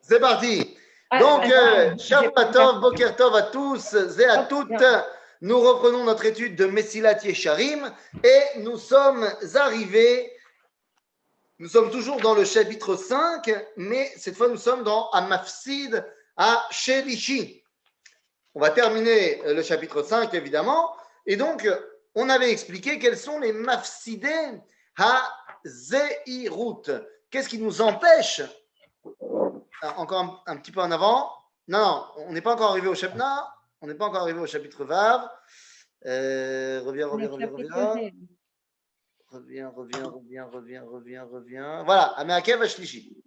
C'est parti. Donc, Shabbat Tov, Boker Tov à tous et à toutes. Nous reprenons notre étude de Messilat Yesharim et nous sommes toujours dans le chapitre 5, mais cette fois nous sommes dans Amafsid à Shelishi. On va terminer le chapitre 5 évidemment, et donc on avait expliqué quels sont les Mafsidé à Zeirut. Qu'est-ce qui nous empêche? Encore un petit peu en avant. Non, on n'est pas encore arrivé au chapitre. Non, on n'est pas encore arrivé au chapitre Vav. Reviens. Voilà, Ameakev Ashlishi.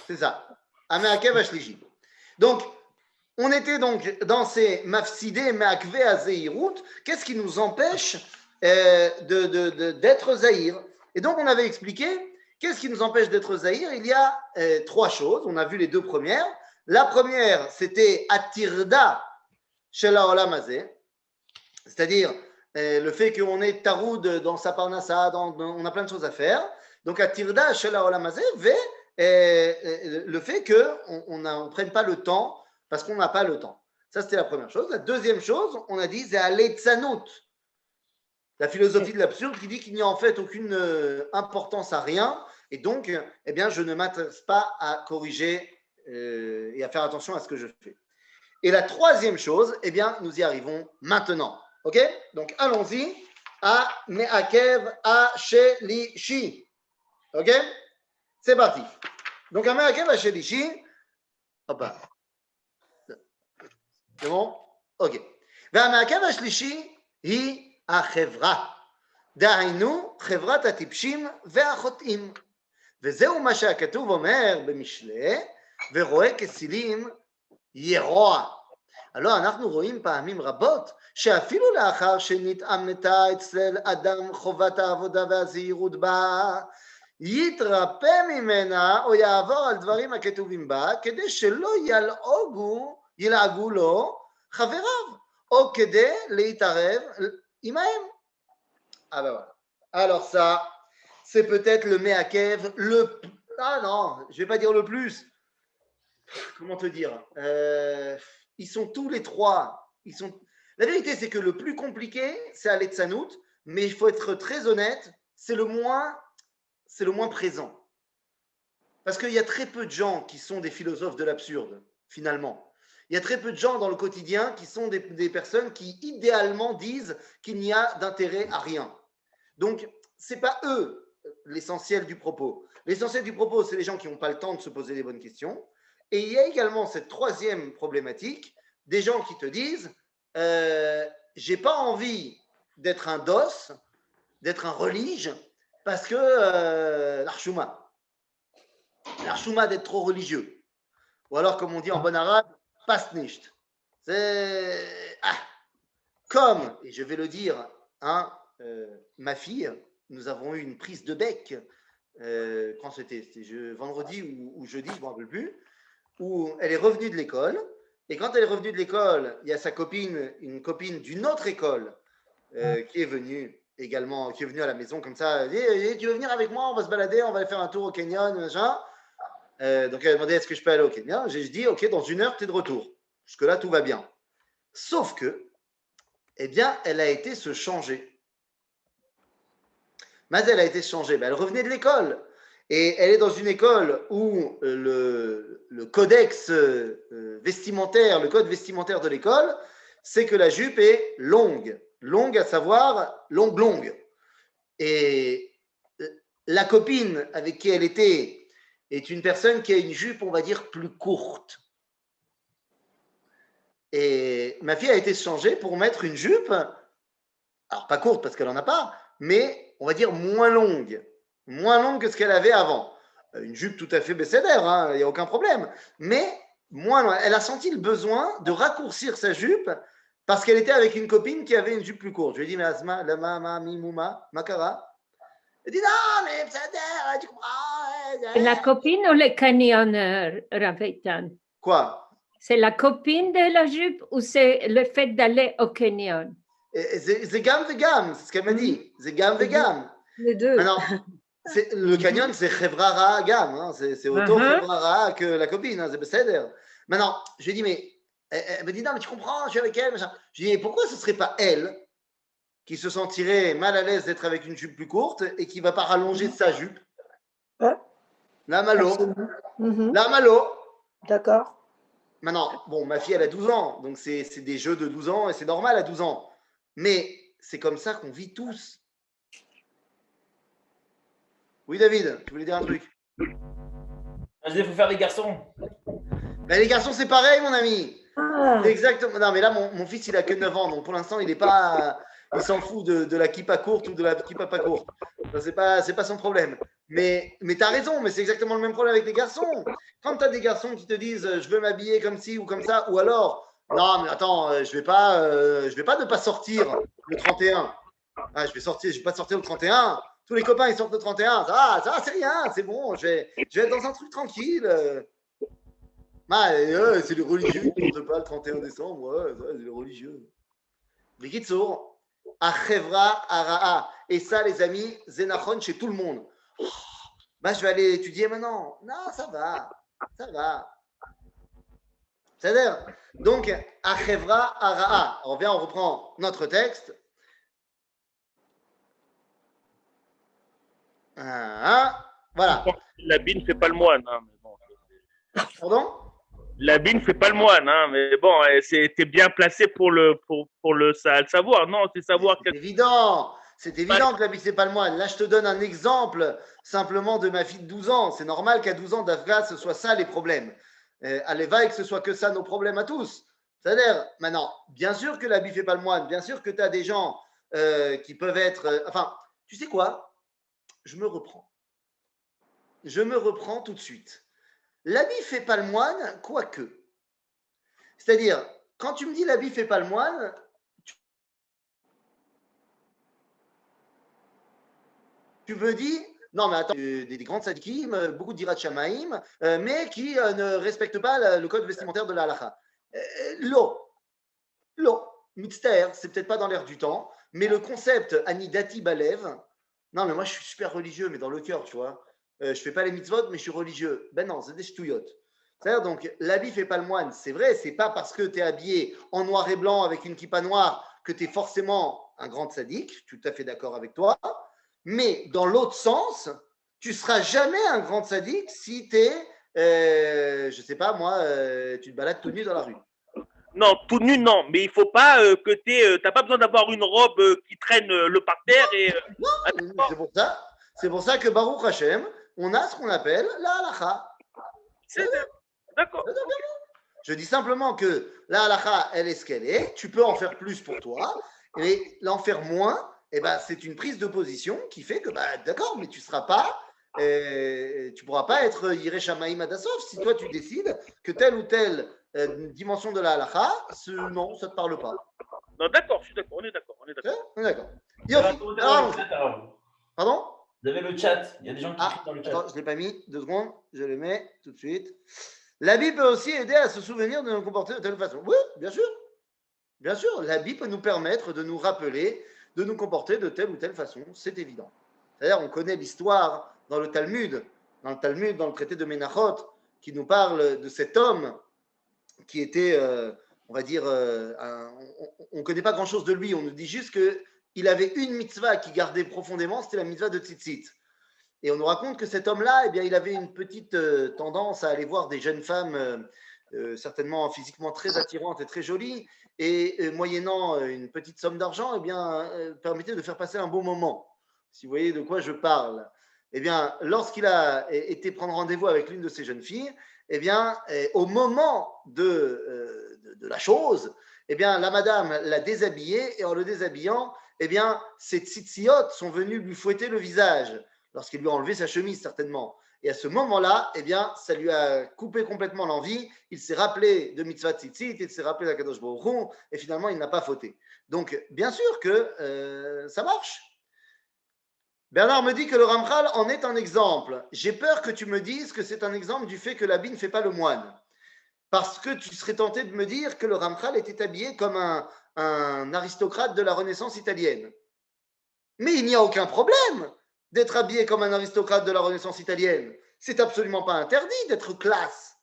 C'est ça. Ameakev Ashlishi. Donc, on était donc dans ces mafsidé, meakve azeirut. Qu'est-ce qui nous empêche d'être zahir? Et donc, on avait expliqué qu'est-ce qui nous empêche d'être zahir. Il y a trois choses. On a vu les deux premières. La première, c'était Atirda Shel Haolam Hazeh, c'est-à-dire le fait qu'on est taroud dans sa parnassa, on a plein de choses à faire. Donc Atirda Shel Haolam Hazeh, le fait qu'on ne prenne pas le temps parce qu'on n'a pas le temps. Ça, c'était la première chose. La deuxième chose, on a dit, c'est Aletzanout, la philosophie de l'absurde qui dit qu'il n'y a en fait aucune importance à rien. Et donc, eh bien, je ne m'intéresse pas à corriger et à faire attention à ce que je fais. Et la troisième chose, eh bien, nous y arrivons maintenant. OK? Donc, allons-y à Me'akev Ashelishi. OK? C'est parti. Donc, à Me'akev Ashelishi, hop là. C'est bon? OK. והמעכב השלישי היא החברה. דהיינו, חברת הטיפשים והחוטאים. וזהו מה שהכתוב אומר במשלי, ורואה כסילים ירוע. הלא אנחנו רואים פעמים רבות, שאפילו לאחר שנתעמתה אצל אדם חובת העבודה והזהירות בה, יתרפא ממנה או יעבור על דברים הכתובים בה, כדי שלא ילעגו לו חבריו, או כדי להתערב עמהם. Ah ben voilà. Alors ça, c'est peut-être le Meakev, ah non, je ne vais pas dire le plus. Comment te dire? Ils sont tous les trois. La vérité, c'est que le plus compliqué, c'est Aletzanout, mais il faut être très honnête, c'est le moins présent. Parce qu'il y a très peu de gens qui sont des philosophes de l'absurde, finalement. Il y a très peu de gens dans le quotidien qui sont des personnes qui, idéalement, disent qu'il n'y a d'intérêt à rien. Donc, ce n'est pas eux l'essentiel du propos. L'essentiel du propos, c'est les gens qui n'ont pas le temps de se poser les bonnes questions. Et il y a également cette troisième problématique, des gens qui te disent j'ai pas envie d'être un dos, d'être un relige, parce que l'archouma d'être trop religieux. Ou alors, comme on dit en bon arabe, pas nicht. C'est comme, et je vais le dire, hein, ma fille, nous avons eu une prise de bec quand c'était vendredi ou jeudi, je ne me rappelle plus, où elle est revenue de l'école, et quand elle est revenue de l'école, il y a sa copine, une copine d'une autre école qui est venue également, qui est venue à la maison comme ça, elle dit, tu veux venir avec moi, on va se balader, on va aller faire un tour au Canyon, machin. Donc elle a demandé, est-ce que je peux aller au Canyon? J'ai dit, ok, dans 1 heure, tu es de retour. Jusque-là, tout va bien. Sauf que, eh bien, elle a été se changer. Mais elle a été changée. Elle revenait de l'école. Et elle est dans une école où le codex vestimentaire, le code vestimentaire de l'école, c'est que la jupe est longue. Longue, à savoir longue. Et la copine avec qui elle était est une personne qui a une jupe, on va dire, plus courte. Et ma fille a été changée pour mettre une jupe, alors pas courte parce qu'elle n'en a pas, mais on va dire moins longue que ce qu'elle avait avant. Une jupe tout à fait bécédère, il n'y a aucun problème, mais moins loin. Elle a senti le besoin de raccourcir sa jupe parce qu'elle était avec une copine qui avait une jupe plus courte. Je lui ai dit, mais Asma, lama, mimouma, makara. Elle dit, non, mais bécédère, tu comprends. La copine ou le canyonneur, Ravetan? Quoi? C'est la copine de la jupe ou c'est le fait d'aller au canyon? C'est gam, c'est ce qu'elle m'a dit. C'est gam. Les deux. Maintenant, Le canyon, c'est Chevra Ra'a Gam, hein, c'est autant Chevra Ra'a que la copine, hein, c'est Besséder. Maintenant, je lui ai dit, mais elle me dit, non, mais tu comprends, je suis avec elle. Machin. Je lui ai dit, mais pourquoi ce ne serait pas elle qui se sentirait mal à l'aise d'être avec une jupe plus courte et qui ne va pas rallonger sa jupe? Ouais. La Malo. Mm-hmm. La Malo. D'accord. Maintenant, bon, ma fille, elle a 12 ans, donc c'est des jeux de 12 ans et c'est normal à 12 ans. Mais c'est comme ça qu'on vit tous. Oui, David, tu voulais dire un truc? Il faut faire des garçons. Ben, les garçons, c'est pareil, mon ami. Ah. Exactement. Non, mais là, mon fils, il a que 9 ans, donc pour l'instant, il est pas. Il s'en fout de la kippa courte ou de la kippa pas courte. C'est pas son problème. Mais tu as raison, mais c'est exactement le même problème avec les garçons. Quand tu as des garçons qui te disent je veux m'habiller comme ci ou comme ça, ou alors non, mais attends, je vais pas ne pas sortir le 31. Ah, je vais pas sortir le 31. Tous les copains, ils sortent le 31. Ça va, c'est rien, c'est bon. Je vais être dans un truc tranquille. C'est les religieux qui ne sortent pas le 31 décembre. Ouais, c'est les religieux. Les Kitsour, Achevra Ara'a. Et ça, les amis, Zénachon chez tout le monde. Bah, je vais aller étudier maintenant. Non, ça va. Ça va. C'est-à-dire, donc, Achevra Ara'a. On reprend notre texte. Voilà. L'habit ne fait pas le moine. Hein, mais bon, Pardon? L'habit ne fait pas le moine, hein, mais bon, t'es bien placé pour le savoir. Non, c'est savoir. C'est évident. C'est évident que l'habit, c'est pas le moine. Là, je te donne un exemple simplement de ma fille de 12 ans. C'est normal qu'à 12 ans, d'Afghan, ce soit ça les problèmes. À l'éveil, que ce soit que ça nos problèmes à tous. C'est-à-dire, maintenant, bien sûr que l'habit fait pas le moine. Bien sûr que tu as des gens qui peuvent être. Enfin, tu sais quoi? Je me reprends. Je me reprends tout de suite. L'habit fait pas le moine, quoique. C'est-à-dire, quand tu me dis l'habit fait pas le moine, tu me dis, non mais attends, des grandes sadikim, beaucoup d'Irat Shamaïm, mais qui ne respectent pas le code vestimentaire de la halakha. L'eau, mitzter, c'est peut-être pas dans l'air du temps, mais le concept Anidati Balev, non mais moi je suis super religieux, mais dans le cœur, tu vois. Je fais pas les mitzvot, mais je suis religieux. Ben non, c'est des ch'touillottes. C'est-à-dire, donc, l'habit fait pas le moine, c'est vrai, c'est pas parce que tu es habillé en noir et blanc avec une kippa noire que tu es forcément un grand sadique, je suis tout à fait d'accord avec toi, mais dans l'autre sens, tu seras jamais un grand sadique si tu es, je sais pas moi, tu te balades tout nu dans la rue. Non, tout nu, non, mais il faut pas que t'as pas besoin d'avoir une robe qui traîne le parterre et. Non, c'est pour ça que Baruch Hashem, on a ce qu'on appelle la halakha. D'accord. Je dis simplement que la halakha, elle est ce qu'elle est. Tu peux en faire plus pour toi, et l'en faire moins, c'est une prise de position qui fait que, d'accord, mais tu seras pas, tu pourras pas être Yireh Shamaïm Adasov si toi tu décides que telle ou telle dimension de la halakha, non, ça te parle pas. Non, d'accord, je suis d'accord, on est d'accord. On est d'accord. Pardon? Vous avez le chat, il y a des gens qui écrivent dans le chat. Attends, je ne l'ai pas mis, 2 secondes, je le mets tout de suite. L'habit peut aussi aider à se souvenir de nous comporter de telle façon. Oui, bien sûr. Bien sûr, l'habit peut nous permettre de nous rappeler de nous comporter de telle ou telle façon, c'est évident. C'est-à-dire, on connaît l'histoire dans le Talmud, dans le traité de Ménachot, qui nous parle de cet homme qui était, on va dire, on ne connaît pas grand-chose de lui, on nous dit juste qu'il avait une mitzvah qu'il gardait profondément, c'était la mitzvah de Tzitzit. Et on nous raconte que cet homme-là, il avait une petite tendance à aller voir des jeunes femmes, certainement physiquement très attirantes et très jolies, et moyennant une petite somme d'argent, permettait de faire passer un bon moment. Si vous voyez de quoi je parle. Lorsqu'il a été prendre rendez-vous avec l'une de ces jeunes filles, au moment de la chose, la madame l'a déshabillé, et en le déshabillant, ses tzitziotes sont venus lui fouetter le visage, lorsqu'il lui a enlevé sa chemise, certainement. Et à ce moment-là, ça lui a coupé complètement l'envie. Il s'est rappelé de Mitzvah Tzitzit, il s'est rappelé d'Akadosh Baruch Hu, et finalement, il n'a pas fauté. Donc, bien sûr que ça marche. Bernard me dit que le Ramchal en est un exemple. J'ai peur que tu me dises que c'est un exemple du fait que l'habit ne fait pas le moine. Parce que tu serais tenté de me dire que le Ramchal était habillé comme un aristocrate de la Renaissance italienne. Mais il n'y a aucun problème. d'être habillé comme un aristocrate de la Renaissance italienne. C'est absolument pas interdit d'être classe.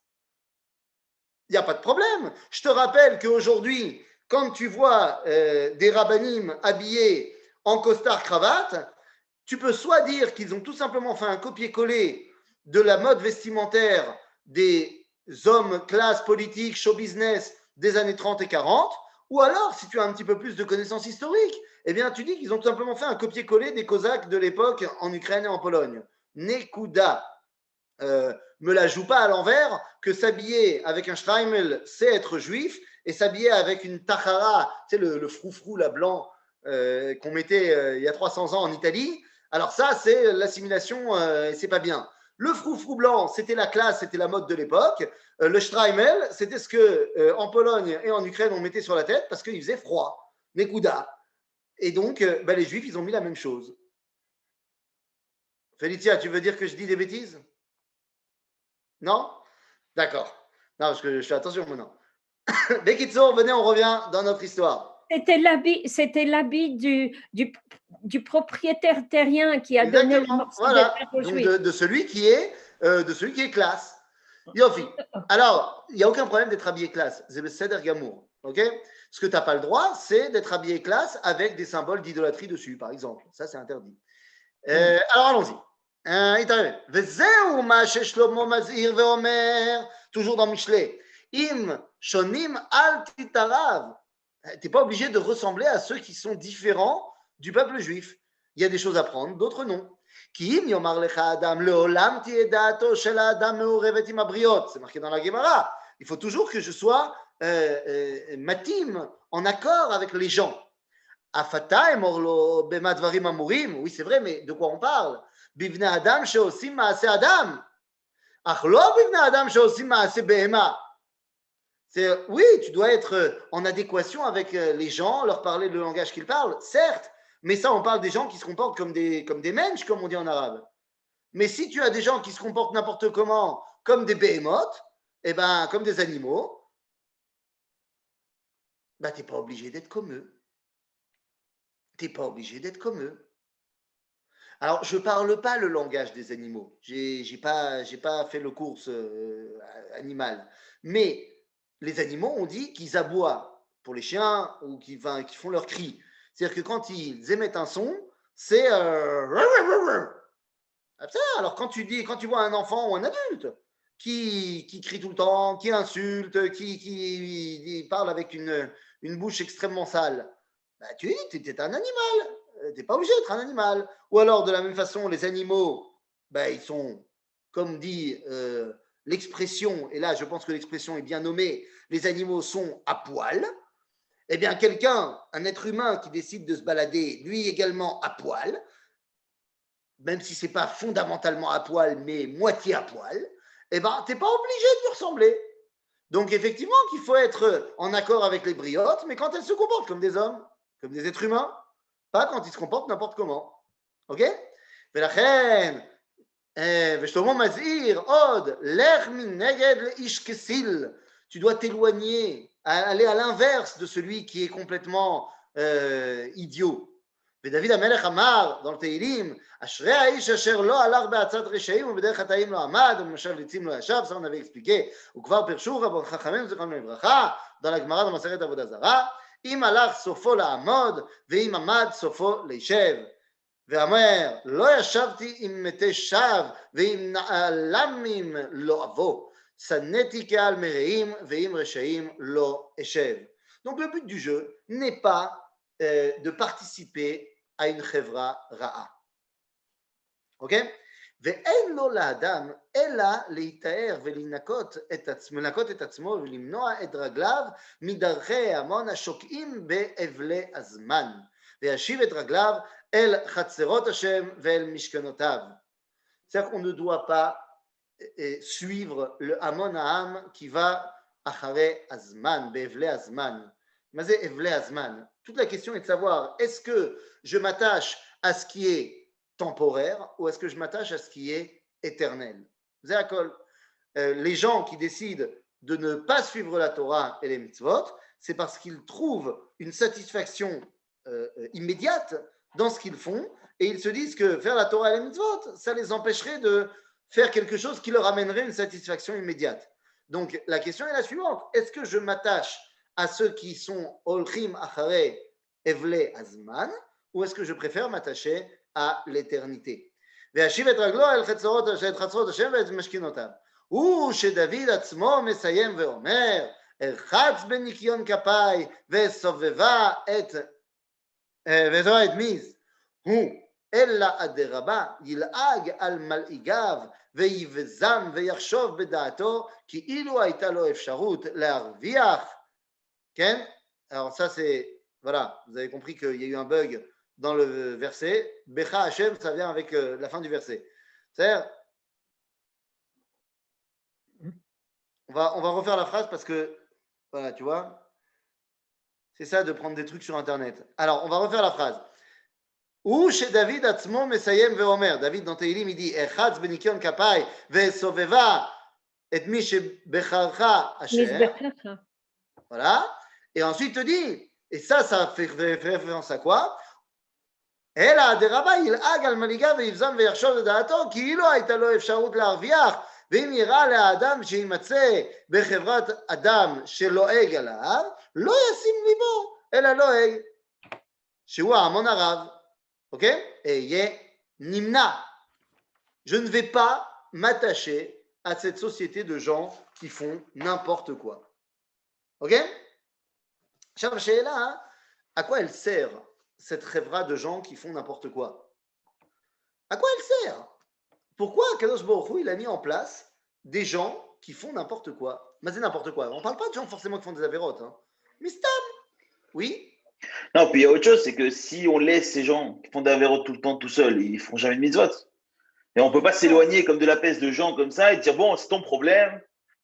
Il n'y a pas de problème. Je te rappelle qu'aujourd'hui, quand tu vois des rabbinim habillés en costard-cravate, tu peux soit dire qu'ils ont tout simplement fait un copier-coller de la mode vestimentaire des hommes classe politique, show business des années 30 et 40, ou alors, si tu as un petit peu plus de connaissances historiques, eh bien, tu dis qu'ils ont tout simplement fait un copier-coller des Cosaques de l'époque en Ukraine et en Pologne. Nekuda. Me la joue pas à l'envers que s'habiller avec un Streimel, c'est être juif, et s'habiller avec une Tahara, tu sais, le froufrou, la blanc, qu'on mettait il y a 300 ans en Italie. Alors ça, c'est l'assimilation, et c'est pas bien. Le froufrou blanc, c'était la classe, c'était la mode de l'époque. Le Streimel, c'était ce que en Pologne et en Ukraine, on mettait sur la tête parce qu'il faisait froid. Nekuda. Et donc, les juifs, ils ont mis la même chose. Félicia, tu veux dire que je dis des bêtises? Non? D'accord. Non, parce que je fais attention maintenant. Bekitso, venez, on revient dans notre histoire. C'était l'habit du propriétaire terrien qui a donné le Exactement, morceau voilà. aux Donc Juifs. de celui qui est classe. Yofi. Alors, il n'y a aucun problème d'être habillé classe. C'est le Seder Gamour. Ok? Ce que tu n'as pas le droit, c'est d'être habillé classe avec des symboles d'idolâtrie dessus, par exemple. Ça, c'est interdit. Alors, allons-y. וזהו מה ששלמה מזהיר ואומר, toujours dans Michelet, im shonim al titarav. Tu n'es pas obligé de ressembler à ceux qui sont différents du peuple juif. Il y a des choses à prendre, d'autres non. כי אם יאמר לך אדם, לעולם תהיה דעתו של האדם מעורבת עם הבריות. C'est marqué dans la Gemara. Il faut toujours que je sois matim, en accord avec les gens. Afata emor lo bema dvarim amurim. Oui, c'est vrai, mais de quoi on parle? בבני אדם שעושים מעשה אדם, אך לא בבני אדם שעושים מעשה בהמה. C'est, oui, tu dois être en adéquation avec les gens, leur parler le langage qu'ils parlent, certes, mais ça, on parle des gens qui se comportent comme des mensch, comme on dit en arabe. Mais si tu as des gens qui se comportent n'importe comment, comme des behemoths, eh ben, comme des animaux, ben, tu n'es pas obligé d'être comme eux. Tu n'es pas obligé d'être comme eux. Alors, je ne parle pas le langage des animaux. Je n'ai pas fait le cours animal. Mais les animaux, on dit qu'ils aboient pour les chiens ou qu'ils font leur cri. C'est-à-dire que quand ils émettent un son, c'est... Alors, quand tu vois un enfant ou un adulte qui crie tout le temps, qui insulte, qui parle avec une bouche extrêmement sale, bah, tu dis, tu es un animal. Tu n'es pas obligé d'être un animal. Ou alors, de la même façon, les animaux, ben, ils sont, comme dit l'expression, et là, je pense que l'expression est bien nommée, les animaux sont à poil. Eh bien, quelqu'un, un être humain qui décide de se balader, lui également à poil, même si ce n'est pas fondamentalement à poil, mais moitié à poil, eh ben, tu n'es pas obligé de lui ressembler. Donc, effectivement, qu'il faut être en accord avec les briottes, mais quand elles se comportent comme des hommes, comme des êtres humains, pas quand ils se comportent n'importe comment. Ok? ולכן, ושלמה מזהיר עוד, לך מנגד לאיש כסיל. Tu dois t'éloigner, aller à l'inverse de celui qui est complètement idiot. ודוד המלך אמר, dans le תהילים, אשרי האיש אשר לא הלך בעצת רשעים ובדרך חטאים לא עמד ובמשל ליצים לא ישב, ça on avait expliqué, וכבר פירשו חכמים זיכרונם לברכה, dans la גמרא במסכת עבודה זרה, אם הלך סופו לעמוד, ואם עמד סופו לישב. ואומר, לא ישבתי עם מתי שווא, ועם נעלמים לא אבוא. שנאתי כעל מרעים, ועם רשעים לא אשב. Donc le but du jeu n'est pas de participer à une חברה רעה. Ok? ואין לו לאדם אלא להתאר ולנקות את עצמו ולמנוע את רגליו מדרכי המון השוקעים באבלי הזמן וישיב את רגליו אל חצרות השם ואל משכנותיו. C'est-à-dire qu'on ne doit pas suivre le Hamon Ha'am qui va אחרי הזמן, באבלי הזמן. מה זה אבלי הזמן? Toute la question est de savoir, est-ce que je m'attache à ce qui est temporaire ou est-ce que je m'attache à ce qui est éternel? Les gens qui décident de ne pas suivre la Torah et les mitzvot, c'est parce qu'ils trouvent une satisfaction immédiate dans ce qu'ils font et ils se disent que faire la Torah et les mitzvot, ça les empêcherait de faire quelque chose qui leur amènerait une satisfaction immédiate. Donc la question est la suivante, est-ce que je m'attache à ceux qui sont Olchim Achare Evle Azman ou est-ce que je préfère m'attacher à l'éternité? והשיב את רגלו אל חצרות השם ואת משכינותיו. הוא שדוד עצמו מסיים ואומר, ארחץ בניקיון כפיי וסובבה את מיז. הוא אלא אדרבה ילעג על מלעיגיו ויבזם ויחשוב בדעתו כאילו הייתה לו אפשרות להרוויח. כן? Alors ça c'est, voilà, vous avez compris qu'il y a eu un bug dans le verset. Becha Hashem, ça vient avec la fin du verset. C'est-à-dire, on va refaire la phrase parce que, voilà, tu vois, c'est ça de prendre des trucs sur Internet. Alors, on va refaire la phrase. Ou chez David Atzmo Mesayem Veomer. David dans Tehilim, il dit Echatz benikion kapai vesoveva et mi shebecharcha Hashem. Voilà. Et ensuite, il te dit, et ça fait référence à quoi? אלא הדרבה ילעג על מנהיגיו ויבזם ויחשוב לדעתו כאילו הייתה לו אפשרות להרוויח ואם יראה לאדם שימצא בחברת אדם שלועג עליו לא ישים ליבו אלא לועג שהוא ההמון הרב. Ok? אהיה נמנע. Je ne vais pas m'attacher à cette société de gens qui font n'importe quoi. Ok? עכשיו השאלה, à quoi elle sert cette rêvera de gens qui font n'importe quoi? À quoi elle sert? Pourquoi Kadosh Baruch Hu, il a mis en place des gens qui font n'importe quoi? Mais c'est n'importe quoi. On ne parle pas de gens forcément qui font des avérotes. Hein. Mais stam, oui. Non, puis il y a autre chose, c'est que si on laisse ces gens qui font des avérotes tout le temps tout seuls, ils ne feront jamais de mitzvot. Et on ne peut pas s'éloigner comme de la peste de gens comme ça et dire bon, c'est ton problème.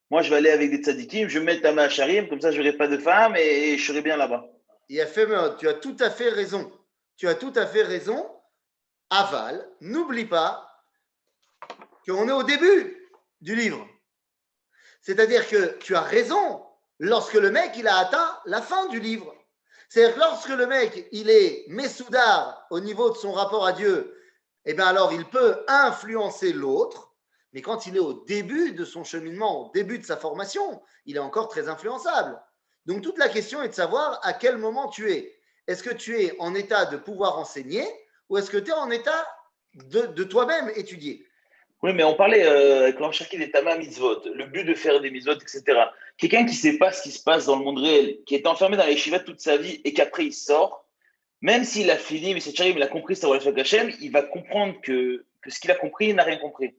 Moi, je vais aller avec des tzadikim, je vais mettre ta main à Sharim, comme ça, je n'aurai pas de femme et je serai bien là-bas. Il a fait, tu as tout à fait raison. Tu as tout à fait raison. Aval, n'oublie pas qu'on est au début du livre. C'est-à-dire que tu as raison lorsque le mec, il a atteint la fin du livre. C'est-à-dire que lorsque le mec, il est messoudar au niveau de son rapport à Dieu, eh bien alors il peut influencer l'autre, mais quand il est au début de son cheminement, au début de sa formation, il est encore très influençable. Donc, toute la question est de savoir à quel moment tu es. Est-ce que tu es en état de pouvoir enseigner ou est-ce que tu es en état de toi-même étudier? Oui, mais on parlait avec l'encherki des Tama mitzvot, le but de faire des mitzvot, etc. Quelqu'un qui ne sait pas ce qui se passe dans le monde réel, qui est enfermé dans les yeshiva toute sa vie et qu'après il sort, même s'il a fini, mais c'est Charim, il a compris sa relation avec Hachem, il va comprendre que ce qu'il a compris, il n'a rien compris.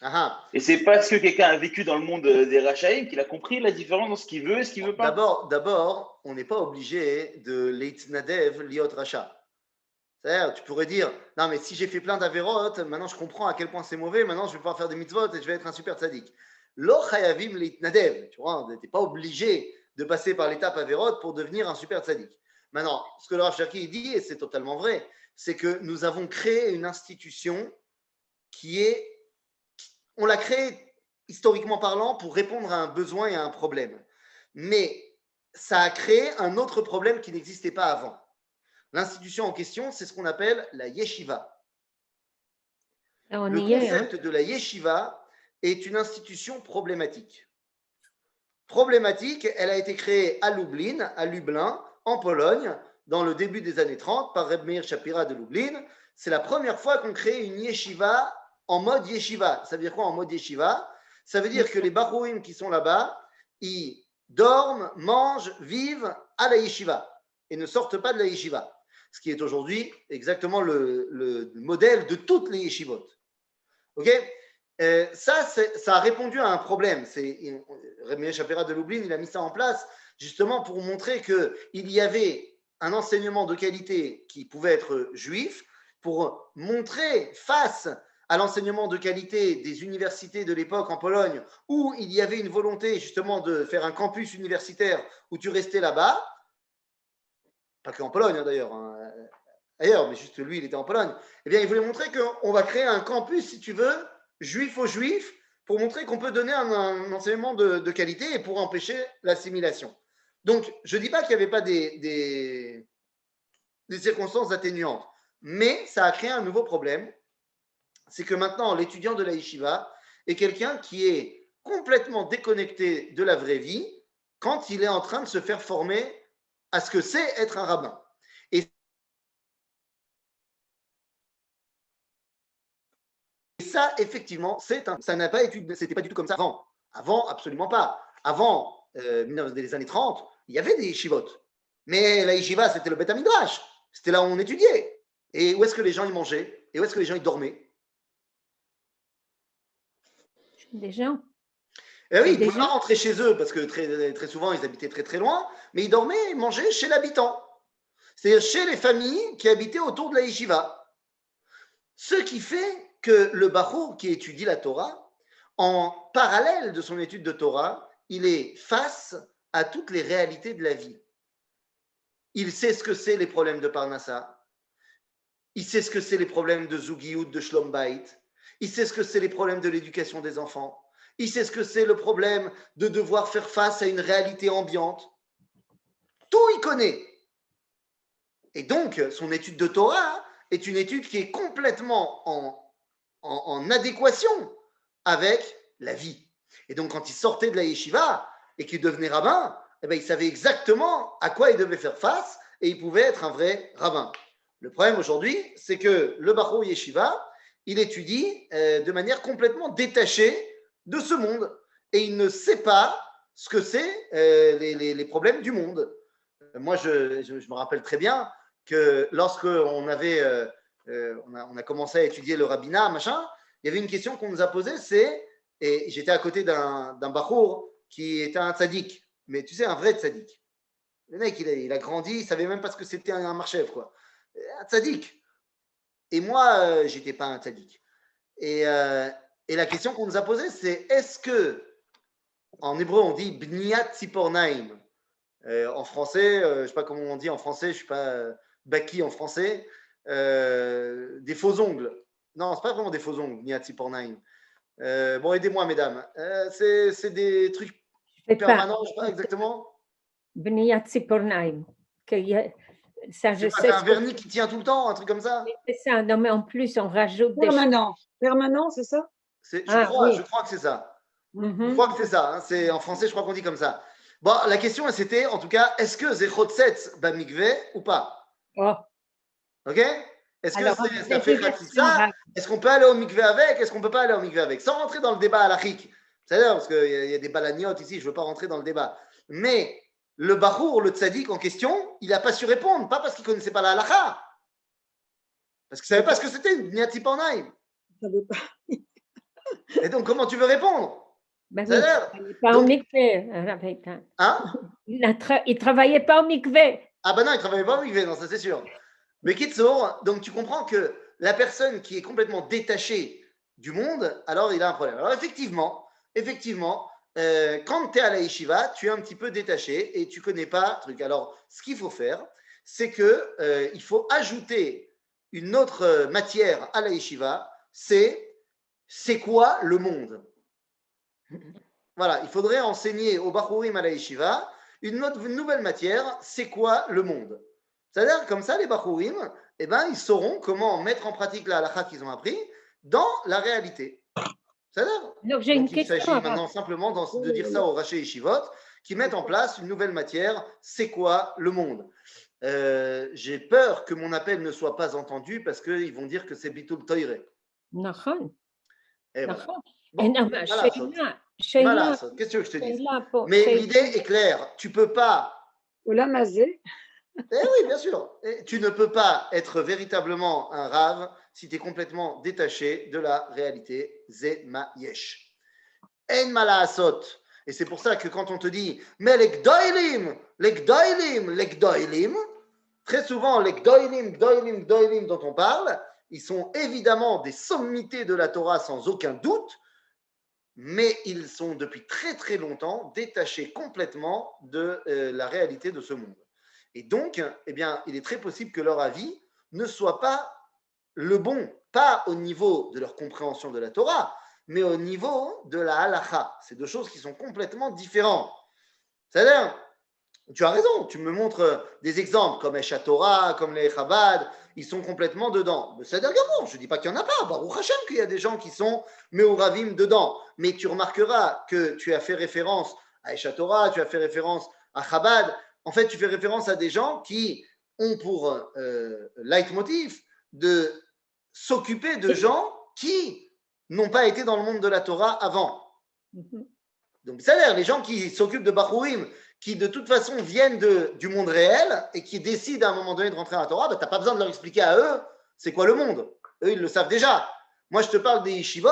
Aha. Et c'est parce que quelqu'un a vécu dans le monde des Rachaïm qu'il a compris la différence dans ce qu'il veut et ce qu'il ne veut pas. D'abord, on n'est pas obligé de l'Eitnadev liot Racha. C'est-à-dire, tu pourrais dire, non mais si j'ai fait plein d'avérotes, maintenant je comprends à quel point c'est mauvais, maintenant je vais pouvoir faire des mitzvot et je vais être un super tzaddik. Lo chayavim l'Eitnadev. Tu vois, tu n'es pas obligé de passer par l'étape avérote pour devenir un super tzaddik. Maintenant, ce que le Rav Cherki dit, et c'est totalement vrai, c'est que nous avons créé une institution qui est on l'a créé historiquement parlant pour répondre à un besoin et à un problème. Mais ça a créé un autre problème qui n'existait pas avant. L'institution en question, c'est ce qu'on appelle la yeshiva. Le concept de la yeshiva est une institution problématique. Problématique, elle a été créée à Lublin, en Pologne, dans le début des années 30, par Reb Meir Shapira de Lublin. C'est la première fois qu'on crée une yeshiva en mode yeshiva. Ça veut dire quoi en mode yeshiva? Ça veut dire que les barouim qui sont là-bas, ils dorment, mangent, vivent à la yeshiva et ne sortent pas de la yeshiva. Ce qui est aujourd'hui exactement le modèle de toutes les yeshivot. Ok? Ça a répondu à un problème. Reb Shapira de Lublin, il a mis ça en place justement pour montrer qu'il y avait un enseignement de qualité qui pouvait être juif, pour montrer face à l'enseignement de qualité des universités de l'époque en Pologne, où il y avait une volonté justement de faire un campus universitaire où tu restais là-bas, pas qu'en Pologne hein, d'ailleurs, hein, ailleurs, mais juste lui, il était en Pologne, eh bien, il voulait montrer qu'on va créer un campus, si tu veux, juif aux juifs, pour montrer qu'on peut donner un enseignement de qualité et pour empêcher l'assimilation. Donc, je ne dis pas qu'il n'y avait pas des circonstances atténuantes. Mais ça a créé un nouveau problème. C'est que maintenant, l'étudiant de la yeshiva est quelqu'un qui est complètement déconnecté de la vraie vie quand il est en train de se faire former à ce que c'est être un rabbin. Et ça, effectivement, ça n'a pas été, c'était pas du tout comme ça avant. Avant, absolument pas. Avant, les années 30, il y avait des yeshivot. Mais la yeshiva, c'était le Beth Midrash. C'était là où on étudiait. Et où est-ce que les gens y mangeaient? Et où est-ce que les gens y dormaient? Des gens. Et oui, ils ne Des pouvaient pas gens. rentrer chez eux parce que très souvent, ils habitaient très très loin, mais ils dormaient et mangeaient chez l'habitant. C'est-à-dire chez les familles qui habitaient autour de la yeshiva. Ce qui fait que le Bachour qui étudie la Torah, en parallèle de son étude de Torah, il est face à toutes les réalités de la vie. Il sait ce que c'est les problèmes de Parnassa. Il sait ce que c'est les problèmes de Zugiout, de Shlom Bait. Il sait ce que c'est les problèmes de l'éducation des enfants. Il sait ce que c'est le problème de devoir faire face à une réalité ambiante. Tout il connaît. Et donc, son étude de Torah est une étude qui est complètement en adéquation avec la vie. Et donc, quand il sortait de la yeshiva et qu'il devenait rabbin, eh bien, il savait exactement à quoi il devait faire face et il pouvait être un vrai rabbin. Le problème aujourd'hui, c'est que le Bachor Yeshiva, il étudie de manière complètement détachée de ce monde et il ne sait pas ce que c'est les problèmes du monde. Moi, je me rappelle très bien que lorsque on a commencé à étudier le rabbinat, machin, il y avait une question qu'on nous a posée, et j'étais à côté d'un Bachour qui était un tzaddik, mais tu sais, un vrai tzaddik. Le mec, il a grandi, il ne savait même pas ce que c'était un marchev, quoi. Un tzaddik. Et moi, je n'étais pas un tzaddik. Et la question qu'on nous a posée, c'est est-ce que, en hébreu, on dit bniat tsipornaim, en français, je ne sais pas comment on dit en français, je ne suis pas baki en français, des faux ongles. Non, ce n'est pas vraiment des faux ongles, bniat tsipornaim. Bon, aidez-moi, mesdames. C'est des trucs permanents, je ne sais pas exactement. Bniyat Tsipornaim. Ça, je C'est sais. un vernis qui tient tout le temps, un truc comme ça? C'est ça. Non, mais en plus, on rajoute des choses. Permanent. Permanent, c'est ça? Je crois que c'est ça. Je crois que c'est ça. En français, je crois qu'on dit comme ça. Bon, la question, c'était, en tout cas, est-ce que Zechotzetz bamikve ou pas? Oh. Ok? Est-ce que Alors, ça fait Khatitsa? Est-ce qu'on peut aller au mikvé avec? Est-ce qu'on ne peut pas aller au mikvé avec? Sans rentrer dans le débat à l'achik. C'est-à-dire, parce qu'il y a des balagnotes ici, je ne veux pas rentrer dans le débat. Mais le Bachour, le tzaddik en question, il n'a pas su répondre. Pas parce qu'il ne connaissait pas la halakha. Parce qu'il ne savait pas ce que c'était une Bniyat Tsipornaim. Ça veut pas. Et donc, comment tu veux répondre? Ben oui, il n'est pas au mikvé. Hein? Il ne travaillait pas au mikvé. Ah ben non, il ne travaillait pas au mikvé, non, ça c'est sûr. Mais Kitsour, donc tu comprends que la personne qui est complètement détachée du monde, alors il a un problème. Alors effectivement, quand tu es à la yeshiva, tu es un petit peu détaché et tu ne connais pas le truc. Alors, ce qu'il faut faire, c'est qu'il faut ajouter une autre matière à la yeshiva, c'est quoi le monde? Voilà, il faudrait enseigner aux Bachurim à la yeshiva une nouvelle matière, c'est quoi le monde? C'est-à-dire, comme ça, les Bachurim, eh ben, ils sauront comment mettre en pratique la halakha qu'ils ont appris dans la réalité. C'est-à-dire, donc, j'ai une question. Il s'agit maintenant simplement de dire ça aux Raché Yeshivot, qui mettent en place une nouvelle matière, c'est quoi le monde? J'ai peur que mon appel ne soit pas entendu parce qu'ils vont dire que c'est Bitul Toire. Nachon. Et voilà. Bon, Voilà, qu'est-ce que tu veux que je te dise? Mais l'idée est claire, tu ne peux pas. Olamazé. Eh oui, bien sûr. Tu ne peux pas être véritablement un rave si tu es complètement détaché de la réalité. Zema yesh. En malaasot. Et c'est pour ça que quand on te dit, mais les gdoilim, très souvent, les gdoilim dont on parle, ils sont évidemment des sommités de la Torah sans aucun doute, mais ils sont depuis très très longtemps détachés complètement de la réalité de ce monde. Et donc, eh bien, il est très possible que leur avis ne soit pas le bon, pas au niveau de leur compréhension de la Torah, mais au niveau de la halakha. C'est deux choses qui sont complètement différentes. C'est-à-dire, Tu as raison, tu me montres des exemples comme les Torah, comme les Chabad, ils sont complètement dedans. C'est d'accord, je ne dis pas qu'il n'y en a pas, Baruch Hashem qu'il y a des gens qui sont Meouravim dedans. Mais tu remarqueras que tu as fait référence à Esha Torah, tu as fait référence à Chabad. En fait, tu fais référence à des gens qui ont pour leitmotiv de s'occuper de gens qui n'ont pas été dans le monde de la Torah avant. Donc, ça a l'air, les gens qui s'occupent de Bachurim, qui de toute façon viennent du monde réel et qui décident à un moment donné de rentrer dans la Torah, tu n'as pas besoin de leur expliquer à eux c'est quoi le monde. Eux, ils le savent déjà. Moi, je te parle des yeshivot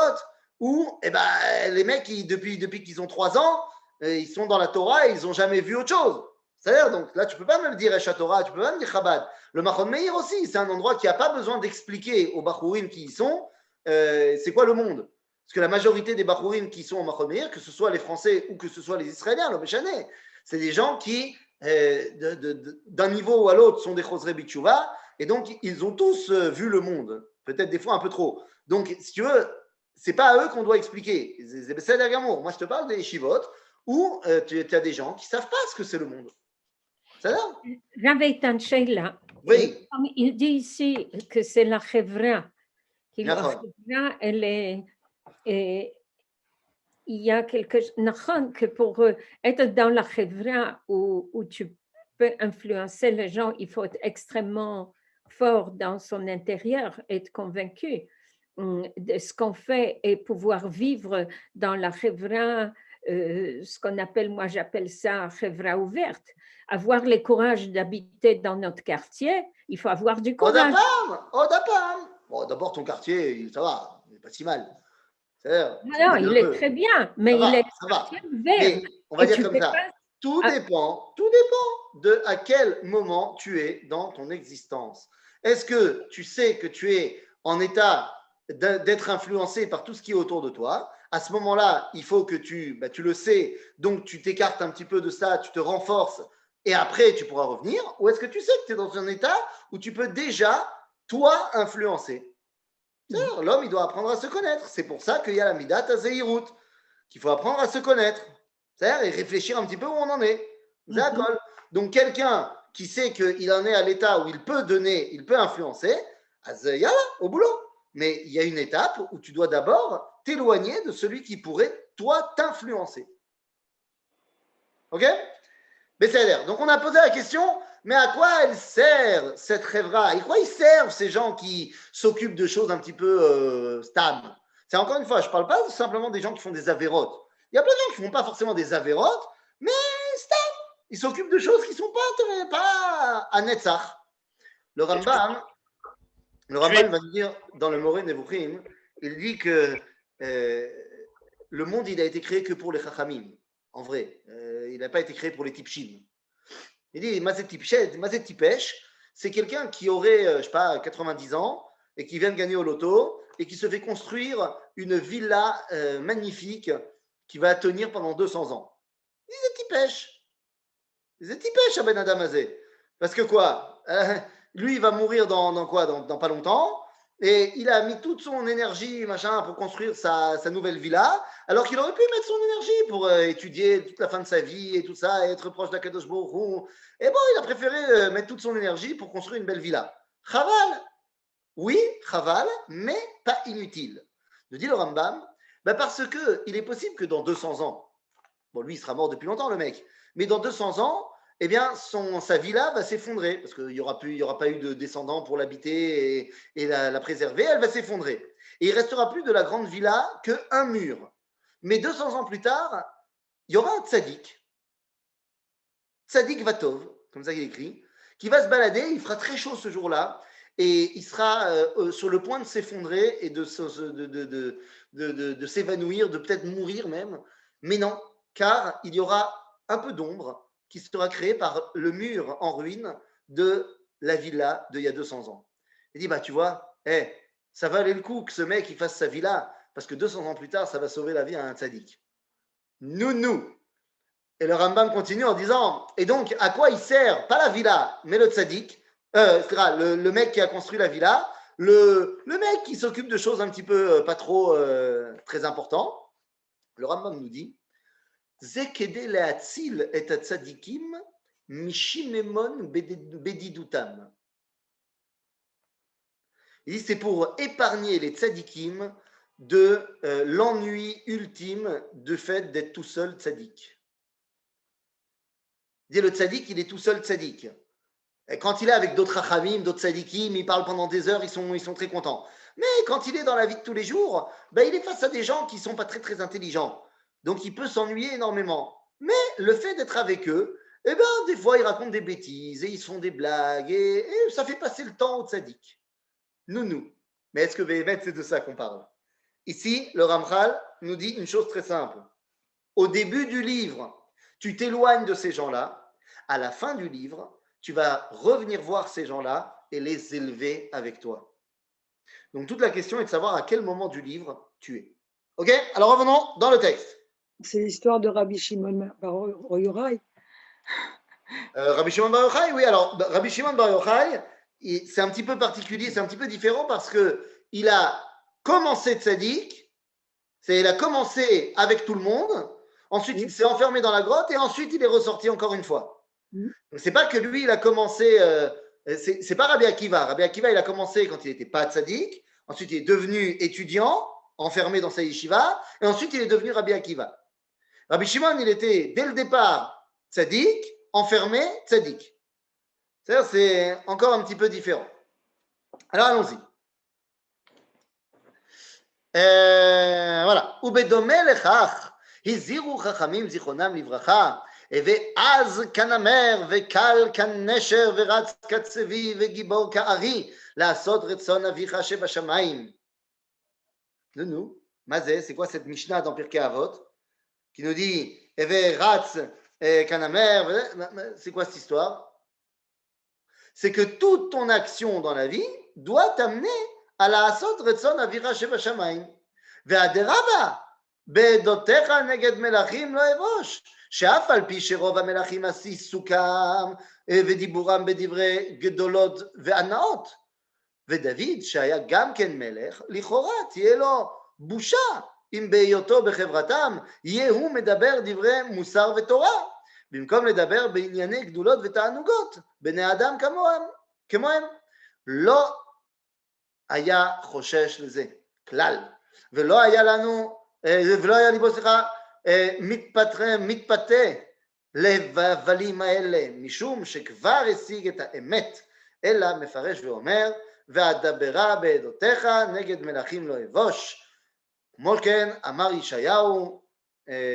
où les mecs, depuis qu'ils ont 3 ans, ils sont dans la Torah et ils n'ont jamais vu autre chose. C'est-à-dire, donc là, tu ne peux pas me le dire Esha Torah, tu ne peux pas me dire Chabad. Le Machon Meir aussi, c'est un endroit qui n'a pas besoin d'expliquer aux Bachurim qui y sont c'est quoi le monde. Parce que la majorité des Bachurim qui sont au Machon Meir, que ce soit les Français ou que ce soit les Israéliens, l'Obéchané, c'est des gens qui, d'un niveau à l'autre, sont des Chosrei B'Tshuva, et donc ils ont tous vu le monde, peut-être des fois un peu trop. Donc, si tu veux, c'est pas à eux qu'on doit expliquer. C'est la gamour. Moi, je te parle des Yeshivot où tu as des gens qui savent pas ce que c'est le monde. Ça va? J'avais une Sheila. Oui. Il dit ici que c'est la Chevra. La D'accord. Chevra, elle est. Il y a quelque chose que pour être dans la Chevra où tu peux influencer les gens, il faut être extrêmement fort dans son intérieur, être convaincu de ce qu'on fait et pouvoir vivre dans la Chevra, ce qu'on appelle, moi j'appelle ça Chevra ouverte. Avoir le courage d'habiter dans notre quartier, il faut avoir du courage. Odapam. Bon, d'abord, ton quartier, ça va, il n'est pas si mal. Non, il est très bien, mais il est ouvert. Mais on va dire comme ça. Tout dépend de à quel moment tu es dans ton existence. Est-ce que tu sais que tu es en état d'être influencé par tout ce qui est autour de toi? À ce moment-là, il faut que tu le sais, donc tu t'écartes un petit peu de ça, tu te renforces et après tu pourras revenir. Ou est-ce que tu sais que tu es dans un état où tu peux déjà, toi, influencer? L'homme, il doit apprendre à se connaître. C'est pour ça qu'il y a la Midat Hazeirut, qu'il faut apprendre à se connaître. C'est-à-dire et réfléchir un petit peu où on en est. D'accord. Donc, quelqu'un qui sait qu'il en est à l'état où il peut donner, il peut influencer, yalla, au boulot. Mais il y a une étape où tu dois d'abord t'éloigner de celui qui pourrait, toi, t'influencer. Ok? Besséder. Donc, on a posé la question, mais à quoi elle sert cette rêvera? Et quoi ils servent ces gens qui s'occupent de choses un petit peu stables? C'est encore une fois, je ne parle pas simplement des gens qui font des avérotes. Il y a plein de gens qui ne font pas forcément des avérotes, mais stables. Ils s'occupent de choses qui ne sont pas à Netzach. Le Rambam va nous dire dans le Moré Nevuchim, il dit que le monde, il a été créé que pour les Chachamim. En vrai, il n'a pas été créé pour les Tipshim. Il dit, Mazet Tipesh, c'est quelqu'un qui aurait, je ne sais pas, 90 ans et qui vient de gagner au loto et qui se fait construire une villa magnifique qui va tenir pendant 200 ans. Mazet Tipesh. Mazet Tipesh, Ben Adam Azé. Parce que quoi lui, il va mourir dans quoi dans pas longtemps. Et il a mis toute son énergie pour construire sa nouvelle villa, alors qu'il aurait pu mettre son énergie pour étudier toute la fin de sa vie et tout ça, et être proche d'Akadosh Baruch Hu. Et bon, il a préféré mettre toute son énergie pour construire une belle villa. Chaval, oui, chaval, mais pas inutile. Nous dit le Rambam, parce qu'il est possible que dans 200 ans, bon, lui, il sera mort depuis longtemps, le mec, mais dans 200 ans, eh bien, sa villa va s'effondrer, parce qu'il n'y aura pas eu de descendants pour l'habiter et la préserver, elle va s'effondrer. Et il ne restera plus de la grande villa qu'un mur. Mais 200 ans plus tard, il y aura un tzaddik Vatov, comme ça il écrit, qui va se balader, il fera très chaud ce jour-là, et il sera sur le point de s'effondrer et de s'évanouir, de peut-être mourir même, mais non, car il y aura un peu d'ombre qui sera créé par le mur en ruine de la villa d'il y a 200 ans. Il dit, tu vois, ça valait le coup que ce mec il fasse sa villa, parce que 200 ans plus tard, ça va sauver la vie à un tzaddik. Nounou. Et le Rambam continue en disant, et donc, à quoi il sert, pas la villa, mais le tzaddik, le mec qui a construit la villa, le mec qui s'occupe de choses un petit peu pas trop très importantes. Le Rambam nous dit, Zekede le'atzil et tzadikim Mishimemon bedidutam. Il dit c'est pour épargner les tzadikim de l'ennui ultime du fait d'être tout seul tzadik. Il dit le tzadik, il est tout seul tzadik. Et quand il est avec d'autres rachamim, d'autres tzadikim, il parle pendant des heures, ils sont très contents. Mais quand il est dans la vie de tous les jours, ben, il est face à des gens qui ne sont pas très très intelligents. Donc il peut s'ennuyer énormément. Mais le fait d'être avec eux, eh ben, des fois ils racontent des bêtises et ils se font des blagues et ça fait passer le temps au tzadik. Nounou. Mais est-ce que Béhémet, c'est de ça qu'on parle? Ici, le Ramchal nous dit une chose très simple. Au début du livre, tu t'éloignes de ces gens-là. À la fin du livre, tu vas revenir voir ces gens-là et les élever avec toi. Donc, toute la question est de savoir à quel moment du livre tu es. OK? Alors, revenons dans le texte. C'est l'histoire de Rabbi Shimon Bar Yochai. Rabbi Shimon Bar Yochai, oui. Alors, Rabbi Shimon Bar Yochai, c'est un petit peu particulier, c'est un petit peu différent parce qu'il a commencé tzaddik, il a commencé avec tout le monde, ensuite il s'est enfermé dans la grotte et ensuite il est ressorti encore une fois. Donc, c'est pas que lui, il a commencé, c'est pas Rabbi Akiva. Rabbi Akiva, il a commencé quand il n'était pas tzaddik, ensuite il est devenu étudiant, enfermé dans sa yeshiva, et ensuite il est devenu Rabbi Akiva. Rabbi Shimon, il était dès le départ tzaddik, enfermé, tzaddik. C'est-à-dire, c'est encore un petit peu différent. Alors, allons-y. voilà. ובדומה לכך, הזהירו חכמים זיכרונם לברכה, ואז כנמר וקל כנשר ורץ כצבי וגיבור כארי, לעשות רצון אביך שבשמיים. nous, c'est quoi cette Mishnah dans Pirkei Avot qui nous dit Ratz Kanamer, c'est quoi cette histoire? C'est que toute ton action dans la vie doit t'amener à la asot retzon avira sheba shamayim. Ve'aderava bedotecha neged melachim lo evosh. שאף על פי שרוב המלכים עיסוקם ודיבורם בדברי גדולות והנאות. ודוד, שהיה גם כן מלך, לכאורה תהיה לו בושה אם בהיותו בחברתם יהיה הוא מדבר דברי מוסר ותורה. במקום לדבר בענייני גדולות ותענוגות, בני אדם כמוהם, לא היה חושש לזה כלל, ולא היה ליבו, מתפתה לבבלים האלה, משום שכבר השיג את האמת, אלא מפרש ואומר, ואדברה בעדותיך נגד מלכים לא אבוש. כמו כן אמר ישעיהו,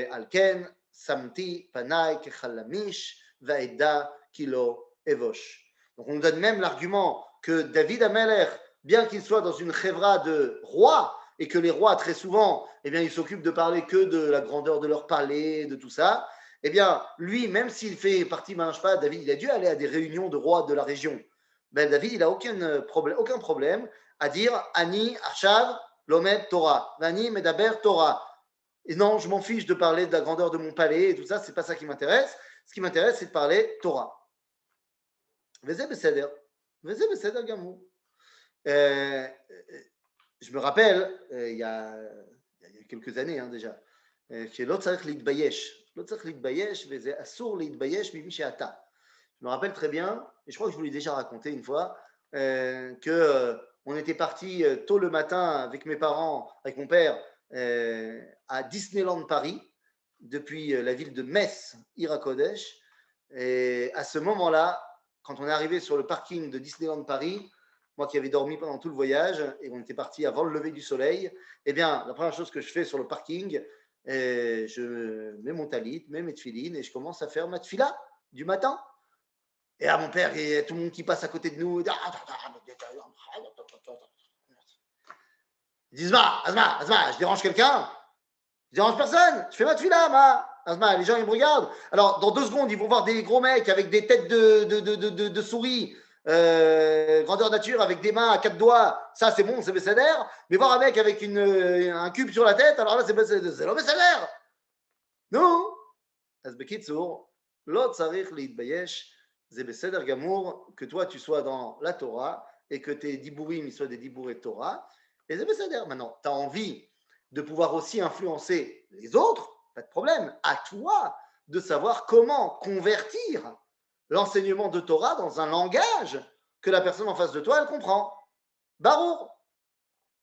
על כן Samti Panaï Kechalamish Vaïda Kilo Evosh. Donc on nous donne même l'argument que David Amelech, bien qu'il soit dans une chevra de rois, et que les rois très souvent, eh bien, ils s'occupent de parler que de la grandeur de leur palais, de tout ça, eh bien, lui, même s'il fait partie, je sais pas, David, il a dû aller à des réunions de rois de la région. Ben, David, il n'a aucun problème à dire Ani Achav Lomed Torah, Ani Medaber Torah. Et non, je m'en fiche de parler de la grandeur de mon palais et tout ça, c'est pas ça qui m'intéresse. Ce qui m'intéresse, c'est de parler Torah. Vezé Beseder Gamou. Je me rappelle, il y a quelques années déjà, chez Lo Tzarich Litbayesh. Lo Tzarich Litbayesh, Vezé Asur Litbayesh Mimi She'ata. Je me rappelle très bien, et je crois que je vous l'ai déjà raconté une fois, qu'on était parti tôt le matin avec mes parents, avec mon père, à Disneyland Paris, depuis la ville de Metz, Ira Kodesh. Et à ce moment-là, quand on est arrivé sur le parking de Disneyland Paris, moi qui avais dormi pendant tout le voyage, et on était parti avant le lever du soleil, eh bien, la première chose que je fais sur le parking, je mets mon talit, mets mes tfilines, et je commence à faire ma tfila du matin. Et à mon père, et tout le monde qui passe à côté de nous, ils disent Asma, je dérange quelqu'un? Je dérange personne, je fais ma tfila, ma. Asma, les gens, ils me regardent. Alors, dans 2 secondes, ils vont voir des gros mecs avec des têtes de souris, grandeur nature, avec des mains à 4 doigts. Ça, c'est bon, c'est Besséder. Mais voir un mec avec un cube sur la tête, alors là, c'est Besséder. C'est le Besséder. Nous, Asbekitsour, Lo Tzarich Litbayesh, c'est Besséder Gamour, que toi, tu sois dans la Torah et que tes dibourim, ils soient des dibourés Torah. Et c'est Besséder. Maintenant, tu as envie de pouvoir aussi influencer les autres, pas de problème. À toi de savoir comment convertir l'enseignement de Torah dans un langage que la personne en face de toi, elle comprend. Barour.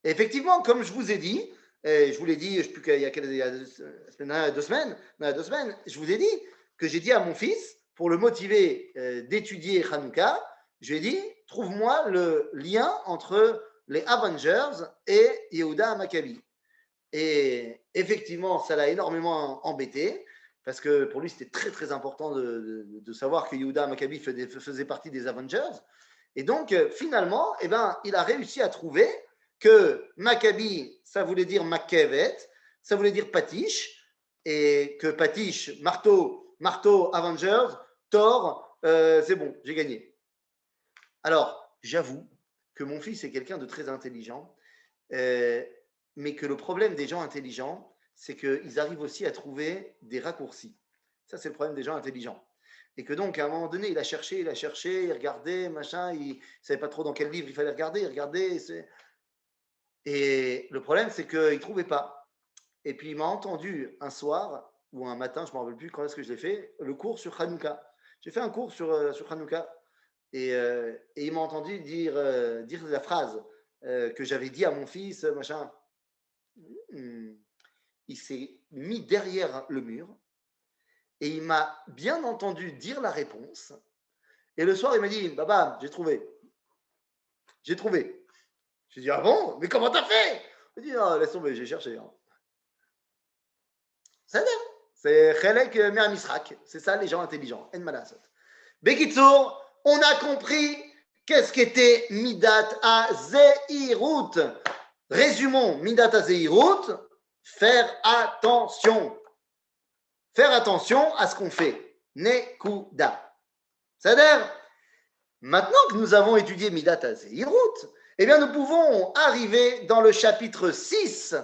Et effectivement, comme je vous ai dit, et je vous l'ai dit, je ne sais plus qu'il y a 2 semaines, je vous ai dit que j'ai dit à mon fils, pour le motiver d'étudier Hanouka, je lui ai dit, trouve-moi le lien entre les Avengers et Yehuda Maccabi. Et effectivement, ça l'a énormément embêté, parce que pour lui, c'était très très important de savoir que Yehuda Maccabi faisait partie des Avengers. Et donc, finalement, eh ben, il a réussi à trouver que Maccabi, ça voulait dire Makkevet, ça voulait dire Patish, et que Patish, marteau, Avengers, Thor, c'est bon, j'ai gagné. Alors, j'avoue que mon fils est quelqu'un de très intelligent, mais que le problème des gens intelligents, c'est qu'ils arrivent aussi à trouver des raccourcis. Ça, c'est le problème des gens intelligents. Et que donc, à un moment donné, il a cherché, il regardait, machin, il ne savait pas trop dans quel livre il fallait regarder, il regardait. Et le problème, c'est qu'il ne trouvait pas. Et puis, il m'a entendu un soir, ou un matin, je ne me rappelle plus quand est-ce que je l'ai fait, le cours sur Hanouka. J'ai fait un cours sur Hanouka. Et il m'a entendu dire la phrase que j'avais dit à mon fils, machin. Il s'est mis derrière le mur et il m'a bien entendu dire la réponse. Et le soir, il m'a dit, Baba, j'ai trouvé. J'ai trouvé. J'ai dit, ah bon? Mais comment t'as fait? Il dit, ah, laisse tomber, j'ai cherché. Hein. C'est Chelek Me'amisrak. C'est ça, les gens intelligents. En malasot. Bekitsour, on a compris qu'est-ce qu'était Midat HaZeirut. Résumons, Midat HaZeirut, faire attention. Faire attention à ce qu'on fait. Nekuda. C'est-à-dire, maintenant que nous avons étudié Midat HaZeirut, eh bien, nous pouvons arriver dans le chapitre 6,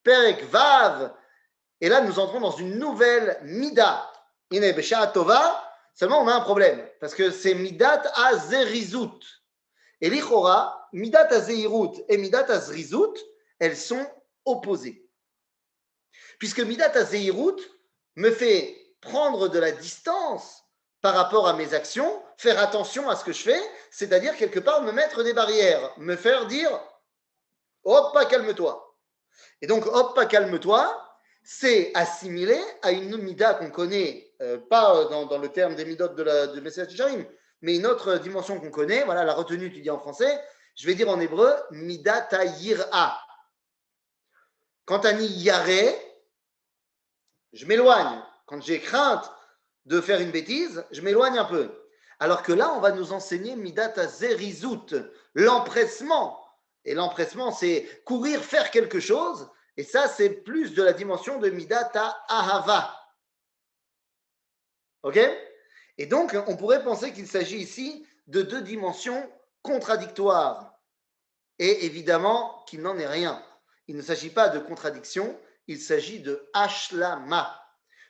Perek Vav, et là, nous entrons dans une nouvelle Mida. Ine Besha Tova, seulement on a un problème, parce que c'est Midat HaZerizut. Et l'Ichora, Midat HaZeirut et Midat HaZrizut, elles sont opposées. Puisque Midat HaZeirut me fait prendre de la distance par rapport à mes actions, faire attention à ce que je fais, c'est-à-dire quelque part me mettre des barrières, me faire dire « hop, pas calme-toi ». Et donc « hop, pas calme-toi », c'est assimilé à une mida qu'on connaît, pas dans le terme des midot de Messias Sharim, mais une autre dimension qu'on connaît, voilà la retenue tu dis en français, je vais dire en hébreu midat yir'a. Quand ani yaré, je m'éloigne. Quand j'ai crainte de faire une bêtise, je m'éloigne un peu. Alors que là, on va nous enseigner midat zerizut, l'empressement. Et l'empressement, c'est courir, faire quelque chose. Et ça, c'est plus de la dimension de midat ahava. OK? Et donc, on pourrait penser qu'il s'agit ici de 2 dimensions contradictoires. Et évidemment qu'il n'en est rien. Il ne s'agit pas de contradiction, il s'agit de ashlama.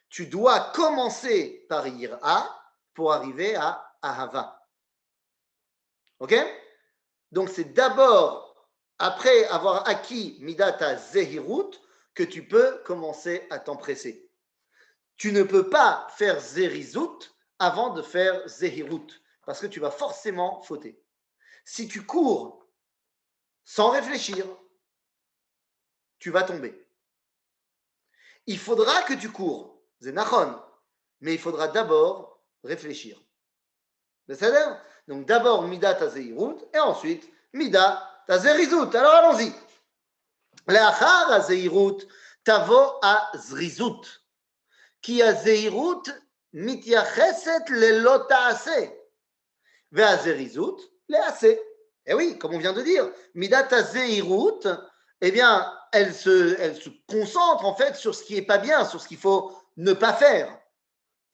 Tu dois commencer par yir'a pour arriver à ahava. OK? Donc, c'est d'abord après avoir acquis midata zehirut que tu peux commencer à t'empresser. Tu ne peux pas faire zerizut avant de faire zehirut, parce que tu vas forcément fauter. Si tu cours sans réfléchir, tu vas tomber. Il faudra que tu cours, zenachon, mais il faudra d'abord réfléchir. C'est-à-dire, donc d'abord midat zehirut et ensuite midat zerizut. Alors allons-y. לאחר הזהירות תבוא הזריזות, כי הזהירות מתייחסת ללא תעשה, והזריזות לעשה. Et oui, comme on vient de dire, midat hazehirut, eh bien, elle se concentre en fait sur ce qui n'est pas bien, sur ce qu'il faut ne pas faire.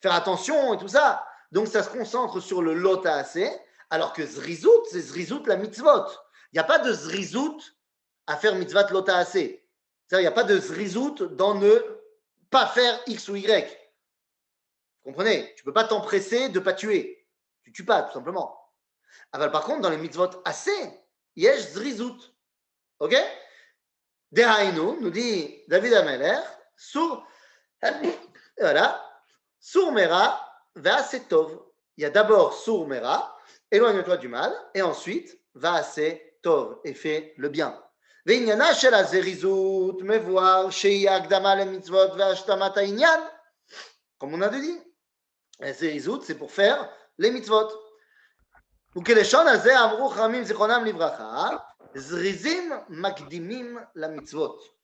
Faire attention et tout ça. Donc, ça se concentre sur le lot assez, alors que zrizut, c'est zrizut la mitzvot. Il n'y a pas de zrizut à faire mitzvat lota assez. C'est-à-dire, il n'y a pas de zrizut dans ne pas faire X ou Y. Vous comprenez? Tu ne peux pas t'empresser de ne pas tuer. Tu ne tues pas, tout simplement. Alors, par contre, dans les mitzvot assez, yesh zrizut. Ok? Dehainu, nous dit David Ameler, sur, voilà, sur mera, ve'asetov. il y a d'abord Sour Mera, éloigne-toi du mal, et ensuite, va assez Tov, et fais le bien. ועניינה של הזריזות מבואר שהיא הקדמה למצוות והשלמת העניין. Comme on a dit, la זריזות, c'est pour faire les mitzvot. וכלשון הזה אמרו חכמים זיכרונם לברכה, זריזים מקדימים למצוות.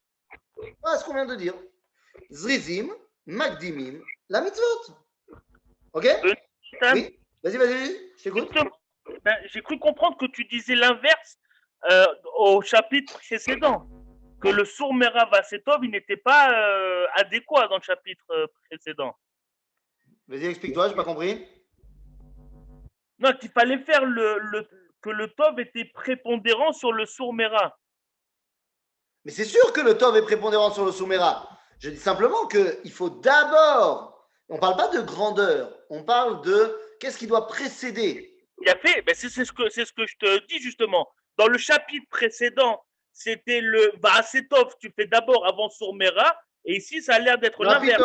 Voilà ce qu'on vient de dire. Zrizim, Magdimim, la mitzvot. Ok? Oui? Vas-y, je t'écoute. Ben, j'ai cru comprendre que tu disais l'inverse au chapitre précédent, que le sourd Mera Vasetov, il n'était pas adéquat dans le chapitre précédent. Vas-y, explique-toi, j'ai pas compris. Non, qu'il fallait faire que le Tov était prépondérant sur le sourd Mera. Mais c'est sûr que le Tov est prépondérant sur le Soumera. Je dis simplement qu'il faut d'abord, on ne parle pas de grandeur, on parle de qu'est-ce qui doit précéder. Il a fait, ben c'est ce que je te dis justement. Dans le chapitre précédent, c'était le Vasetov, tu fais d'abord avant sourd Mera, et ici, ça a l'air d'être l'inverse.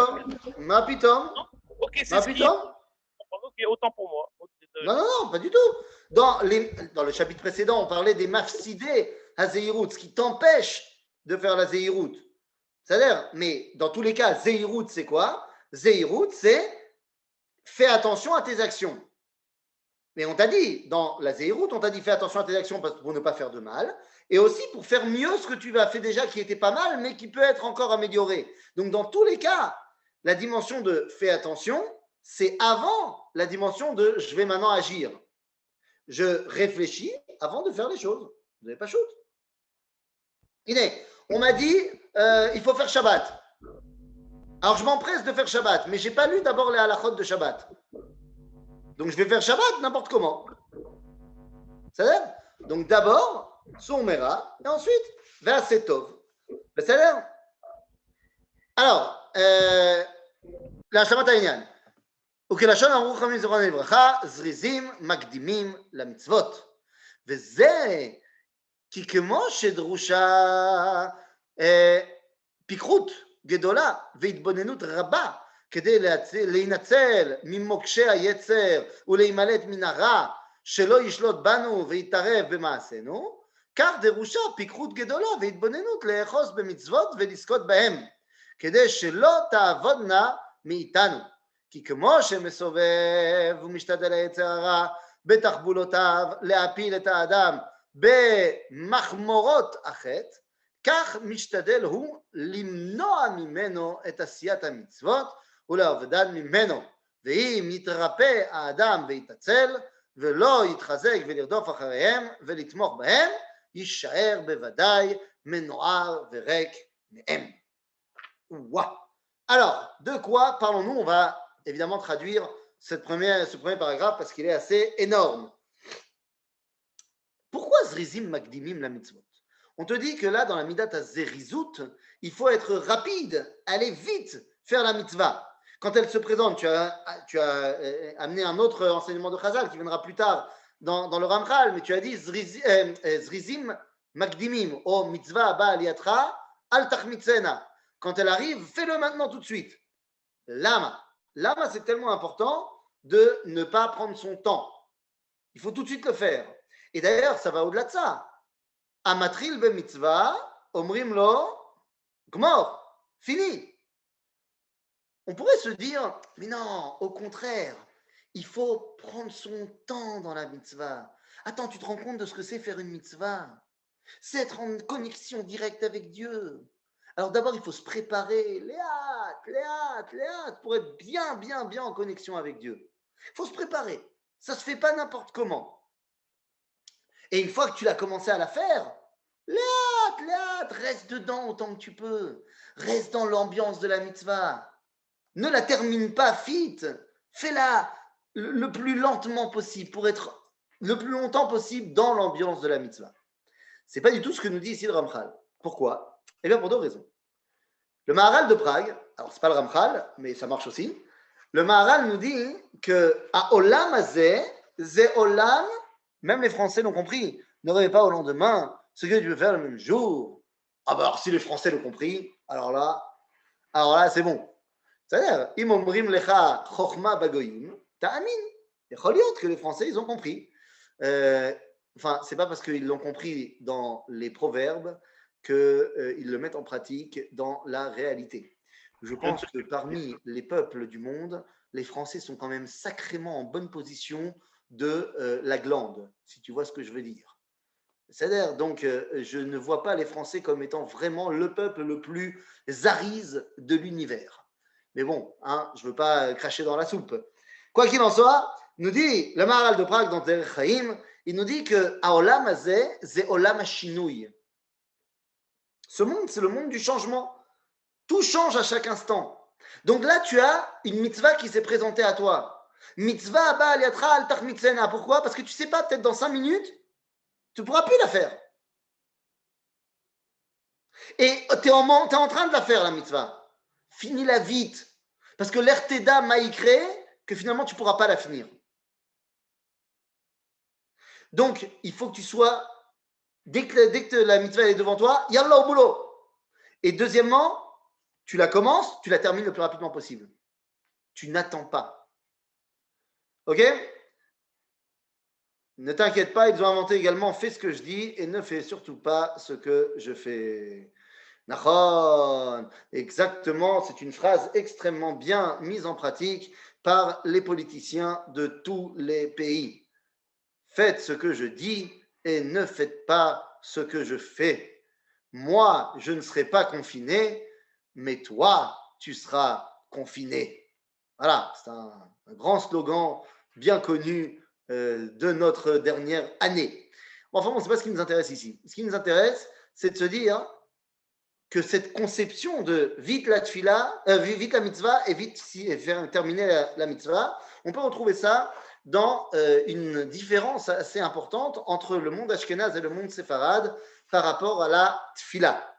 Mapitom. Ok, c'est ce qui... Ok, autant pour moi. Non, pas du tout. Dans le chapitre précédent, on parlait des mafsidés à Zeirut, ce qui t'empêche de faire la Zeirut. C'est-à-dire, mais dans tous les cas, Zeirut, c'est quoi? Zeirut, c'est fais attention à tes actions. Mais on t'a dit, dans la Zeirut, on t'a dit fais attention à tes actions pour ne pas faire de mal, et aussi pour faire mieux ce que tu as fait déjà qui était pas mal, mais qui peut être encore amélioré. Donc, dans tous les cas, la dimension de fais attention, c'est avant la dimension de je vais maintenant agir. Je réfléchis avant de faire les choses. Vous n'avez pas shoot. On m'a dit il faut faire Shabbat. Alors je m'empresse de faire Shabbat, mais je n'ai pas lu d'abord les halachot de Shabbat. Donc je vais faire Shabbat n'importe comment. Ça va? Donc d'abord, Sour Mera, et ensuite, vers Setov. Ça va? Alors, la Shabbat Aïnyan. וכלשון אמרו חכמים זיכרונם לברכה, זריזים מקדימים למצוות. וזה כי כמו שדרושה פיקחות גדולה והתבוננות רבה כדי להינצל ממוקשי היצר ולהימלט מן הרע שלא ישלוט בנו ויתערב במעשינו, כך דרושה פיקחות גדולה והתבוננות לאחוז במצוות ולזכות בהם, כדי שלא תעבודנה מאיתנו. כי כמו שמסובב ומשתדל היצר הרע בתחבולותיו להפיל את האדם במחמורות החטא, כך משתדל הוא למנוע ממנו את עשיית המצוות ולעבודן ממנו. ואם יתרפא האדם ויתעצל ולא יתחזק ולרדוף אחריהם ולתמוך בהם, יישאר בוודאי מנוער וריק מהם. Wow. Alors, de quoi parlons-nous? On va évidemment traduire ce premier paragraphe parce qu'il est assez énorme. Pourquoi Zrizim Magdimim la mitzvot? On te dit que là, dans la Midat HaZerizut, il faut être rapide, aller vite faire la mitzvah. Quand elle se présente, tu as amené un autre enseignement de Chazal qui viendra plus tard dans le Ramchal, mais tu as dit Zrizim Magdimim, o mitzvah ba aliyatra, al tachmitzena. Quand elle arrive, fais-le maintenant tout de suite. Lama, c'est tellement important de ne pas prendre son temps. Il faut tout de suite le faire. Et d'ailleurs, ça va au-delà de ça. Amatril be mitzvah, omrim lo, gmor, fini. On pourrait se dire, mais non, au contraire, il faut prendre son temps dans la mitzvah. Attends, tu te rends compte de ce que c'est faire une mitzvah? C'est être en connexion directe avec Dieu. Alors d'abord, il faut se préparer, pour être bien en connexion avec Dieu. Il faut se préparer. Ça ne se fait pas n'importe comment. Et une fois que tu l'as commencé à la faire, reste dedans autant que tu peux. Reste dans l'ambiance de la mitzvah. Ne la termine pas vite. Fais-la le plus lentement possible pour être le plus longtemps possible dans l'ambiance de la mitzvah. Ce n'est pas du tout ce que nous dit ici le Ramchal. Pourquoi? Eh bien, pour deux raisons. Le Maharal de Prague, alors ce n'est pas le Ramchal, mais ça marche aussi. Le Maharal nous dit que à Olam Azeh, Zé Olam, même les Français l'ont compris, ne rêvez pas au lendemain ce que tu peux faire le même jour. Ah bah alors si les Français l'ont compris, alors là c'est bon. C'est-à-dire, Im omrim lecha chochma bagoyim, ta'amin. Il y a que les Français, ils ont compris. Enfin, c'est pas parce qu'ils l'ont compris dans les proverbes qu'ils le mettent en pratique dans la réalité. Je pense que parmi les peuples du monde, les Français sont quand même sacrément en bonne position de la glande, si tu vois ce que je veux dire. C'est-à-dire, donc, je ne vois pas les Français comme étant vraiment le peuple le plus zarise de l'univers. Mais bon, hein, je ne veux pas cracher dans la soupe. Quoi qu'il en soit, nous dit le Maharal de Prague dans Derech Chaim, il nous dit que Haolam Hazeh, c'est Olam Hashinouy. Ce monde, c'est le monde du changement. Tout change à chaque instant. Donc là, tu as une mitzvah qui s'est présentée à toi. Mitzvah Abba Aliatra Al Tachmitzena. Pourquoi? Parce que tu ne sais pas, peut-être dans 5 minutes, tu ne pourras plus la faire. Et tu es en train de la faire, la mitzvah. Finis-la vite. Parce que l'Erteda m'a créé que finalement, tu ne pourras pas la finir. Donc, il faut que tu sois, dès que la mitzvah est devant toi, yallah au boulot. Et deuxièmement, tu la commences, tu la termines le plus rapidement possible. Tu n'attends pas. Ok? Ne t'inquiète pas, ils ont inventé également fais ce que je dis et ne fais surtout pas ce que je fais. Nachon, exactement, c'est une phrase extrêmement bien mise en pratique par les politiciens de tous les pays. Faites ce que je dis et ne faites pas ce que je fais. Moi, je ne serai pas confiné, mais toi, tu seras confiné. Voilà, c'est un grand slogan bien connu de notre dernière année. Enfin bon, ce n'est pas ce qui nous intéresse ici. Ce qui nous intéresse, c'est de se dire que cette conception de vite la tfila, vite la mitzvah et vite faire terminer la mitzvah, on peut retrouver ça dans une différence assez importante entre le monde ashkénaze et le monde séfarade par rapport à la tfila.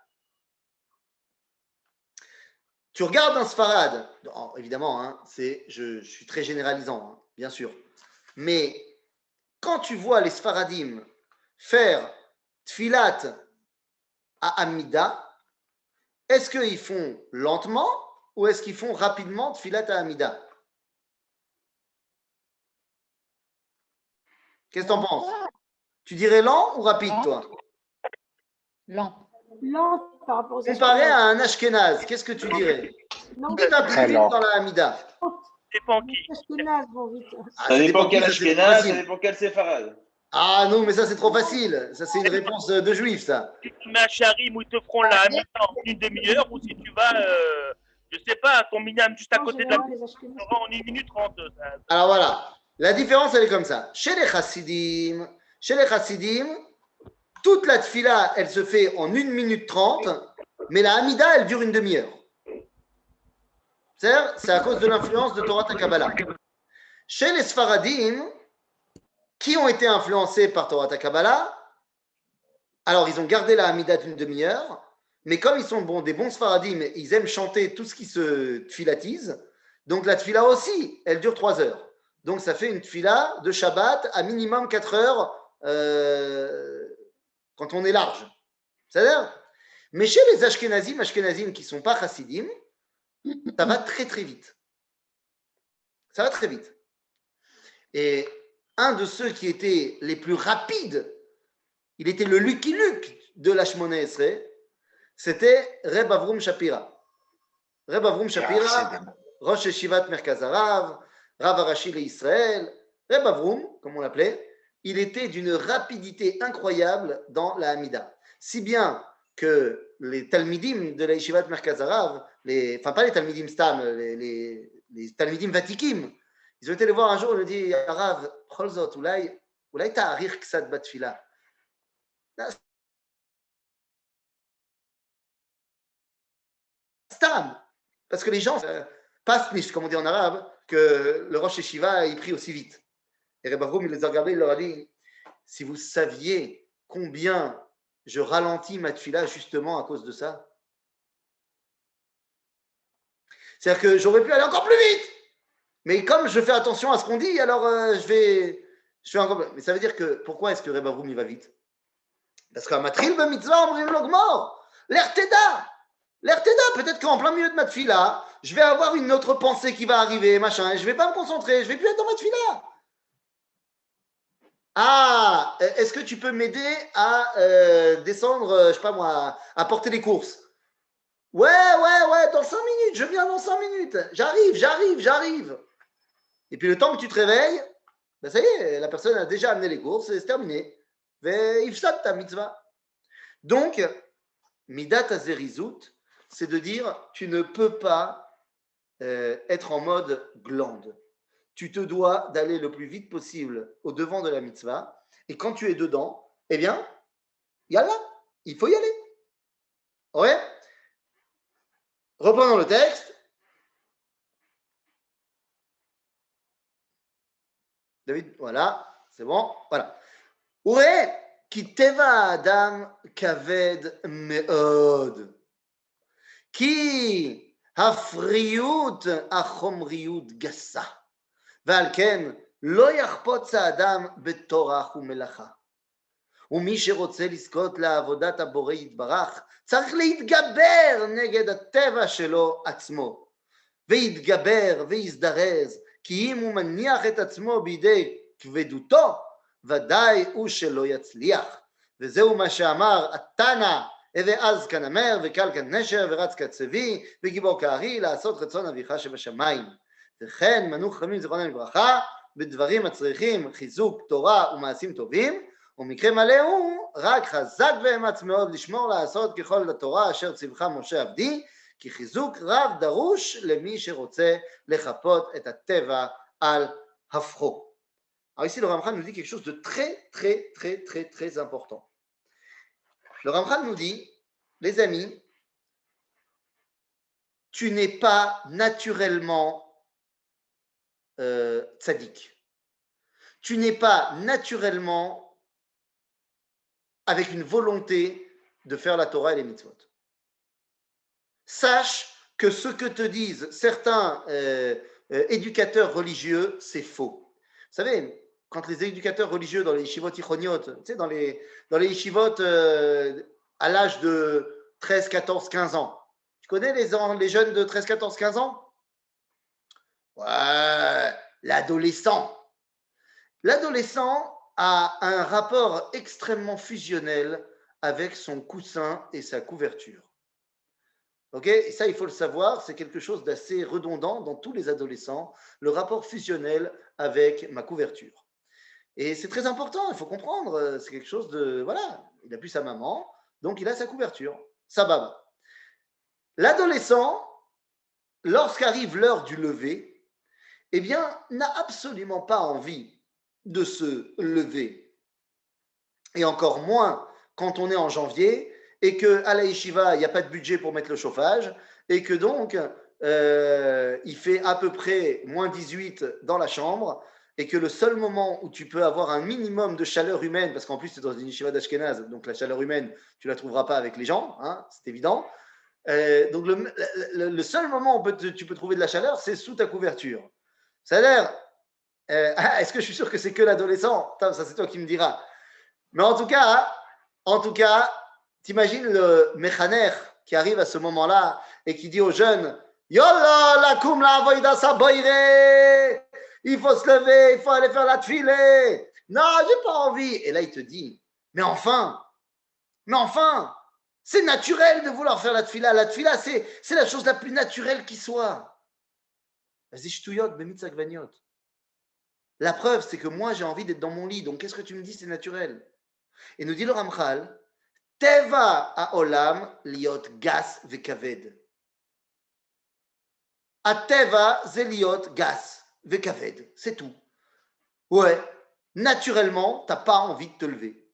Tu regardes un sfarad, évidemment, hein, je suis très généralisant, hein, bien sûr, mais quand tu vois les sfaradim faire tfilat à Amida, est-ce qu'ils font lentement ou est-ce qu'ils font rapidement tfilat à Amida? Qu'est-ce que tu en penses? Tu dirais lent ou rapide, toi? Lent. Lent par rapport aux Comparé Ashkénazes. à un ashkénaze, qu'est-ce que tu dirais? Non, Qui va plus Très vite lent. dans la Hamida? Dépend les qui. Ashkénazes vont vite. Ça dépend quel qui, ça, c'est trop Ashkenaz, ça facile. dépend quel Séfarad. Ah non, mais ça c'est trop facile. Ça c'est une réponse de juif, ça. Si tu mets un charim où ils te feront la mi en une demi-heure, ou si tu vas, je sais pas, ton minam juste à En côté de la général, les Ashkénazes. tu auras en 1 minute 30. Alors voilà, la différence elle est comme ça. Chez les chassidim, toute la tfila elle se fait en 1 minute 30, mais la Hamida elle dure une demi-heure. C'est à cause de l'influence de Torah Kabbalah. Chez les Sfaradim, qui ont été influencés par Torah Kabbalah, alors ils ont gardé la Hamida d'une demi-heure, mais comme ils sont des bons Sfaradim, ils aiment chanter tout ce qui se tfilatise, donc la tfila aussi, elle dure 3 heures. Donc ça fait une tfila de Shabbat à minimum 4 heures quand on est large. C'est-à-dire, mais chez les Ashkenazim qui ne sont pas chassidim, ça va très très vite. Ça va très vite. Et un de ceux qui étaient les plus rapides, il était le Lucky Luke de la Shmona Esrei, c'était Reb Avrum Shapira. Reb Avrum Shapira, Rosh Yeshivat Merkaz Harav, Rav Arashi l'Israël. Reb Avrum, comme on l'appelait, il était d'une rapidité incroyable dans la Hamida. Si bien que les Talmidim de la Yeshivat Merkaz Harav, enfin pas les Talmidim Stam, les Talmidim Vatikim, ils ont été les voir un jour, ils lui ont dit, Rav, Cholzot, Oulay ta'arir ksat batfila. Stam. Parce que les gens passent nicht, comme on dit en arabe, que le Rosh Yeshiva, il prie aussi vite. Et Reb Avrum, il les a regardés, il leur a dit, si vous saviez combien je ralentis ma tfila justement à cause de ça. C'est-à-dire que j'aurais pu aller encore plus vite. Mais comme je fais attention à ce qu'on dit, alors je fais encore. Mais ça veut dire que pourquoi est-ce que Reb Avrum il va vite? Parce qu'à Matril be mitzvah omrim logmor, l'erteda, peut-être qu'en plein milieu de ma tfila, je vais avoir une autre pensée qui va arriver, machin, et je vais pas me concentrer, je vais plus être dans ma tfila. Ah, est-ce que tu peux m'aider à descendre, je sais pas moi, à porter les courses? Ouais, dans 5 minutes, je viens dans 5 minutes. J'arrive. Et puis le temps que tu te réveilles, ben ça y est, la personne a déjà amené les courses et c'est terminé. Ve'ifsad ta mitzvah. Donc, midat hazerizut, c'est de dire, tu ne peux pas être en mode glande. Tu te dois d'aller le plus vite possible au devant de la mitzvah. Et quand tu es dedans, eh bien, yallah, il faut y aller. Ouais. Reprenons le texte. David, voilà, c'est bon, voilà. Ouais, ki teva adam kaved meod. Ki hafriyut achomriyut gassa. ועל כן לא יחפוץ האדם בטורח ומלאכה. ומי שרוצה לזכות לעבודת הבורא יתברך, צריך להתגבר נגד הטבע שלו עצמו. ויתגבר ויזדרז, כי אם הוא מניח את עצמו בידי כבדותו, ודאי הוא שלא יצליח. וזהו מה שאמר התנא, הווה עז כנמר וקל כנשר ורץ כצבי וגיבור כארי, לעשות רצון אביך שבשמיים. וכן מנו חכמים זיכרונם לברכה בדברים הצריכים חיזוק תורה ומעשים טובים, ומקרה מלא הוא רק חזק ואמץ מאוד לשמור לעשות ככל התורה אשר ציווך משה עבדי, כי חיזוק רב דרוש למי שרוצה לחפות את הטבע על הפכו. Alors ici le Ramchal nous dit quelque chose de très important. Le Ramchal nous dit, les amis, tu n'es pas naturellement tzaddik. Tu n'es pas naturellement avec une volonté de faire la Torah et les mitzvot. Sache que ce que te disent certains éducateurs religieux, c'est faux. Vous savez, quand les éducateurs religieux dans les yeshivot tichoniot, tu sais, dans les yeshivot à l'âge de 13, 14, 15 ans, tu connais les jeunes de 13, 14, 15 ans? Ouais, l'adolescent. L'adolescent a un rapport extrêmement fusionnel avec son coussin et sa couverture. Ok, et ça, il faut le savoir, c'est quelque chose d'assez redondant dans tous les adolescents, le rapport fusionnel avec ma couverture. Et c'est très important, il faut comprendre, c'est quelque chose de... Voilà, il n'a plus sa maman, donc il a sa couverture, sa baba. L'adolescent, lorsqu'arrive l'heure du lever, eh bien, n'a absolument pas envie de se lever. Et encore moins quand on est en janvier et qu'à la yeshiva, il n'y a pas de budget pour mettre le chauffage et que donc, il fait à peu près moins 18 dans la chambre et que le seul moment où tu peux avoir un minimum de chaleur humaine, parce qu'en plus, c'est dans une yeshiva d'Ashkenaz, donc la chaleur humaine, tu ne la trouveras pas avec les gens, hein, c'est évident. Donc, le seul moment où tu peux trouver de la chaleur, c'est sous ta couverture. Ça a l'air... est-ce que je suis sûr que c'est que l'adolescent? Ça, c'est toi qui me diras. Mais en tout cas, t'imagines le mechaner qui arrive à ce moment-là et qui dit aux jeunes, Yalla, la koum la avoida sa boire, il faut se lever, il faut aller faire la tfilé. Non, j'ai pas envie. Et là, il te dit, mais enfin, c'est naturel de vouloir faire la tfila. La tfila, c'est la chose la plus naturelle qui soit. Vas-y, shtuyot, bemitzak vaniot. La preuve, c'est que moi, j'ai envie d'être dans mon lit. Donc, qu'est-ce que tu me dis? C'est naturel. Et nous dit le Ramchal, Teva haolam liot gas vekaved. Ateva ze liot gas vekaved. C'est tout. Ouais, naturellement, tu n'as pas envie de te lever.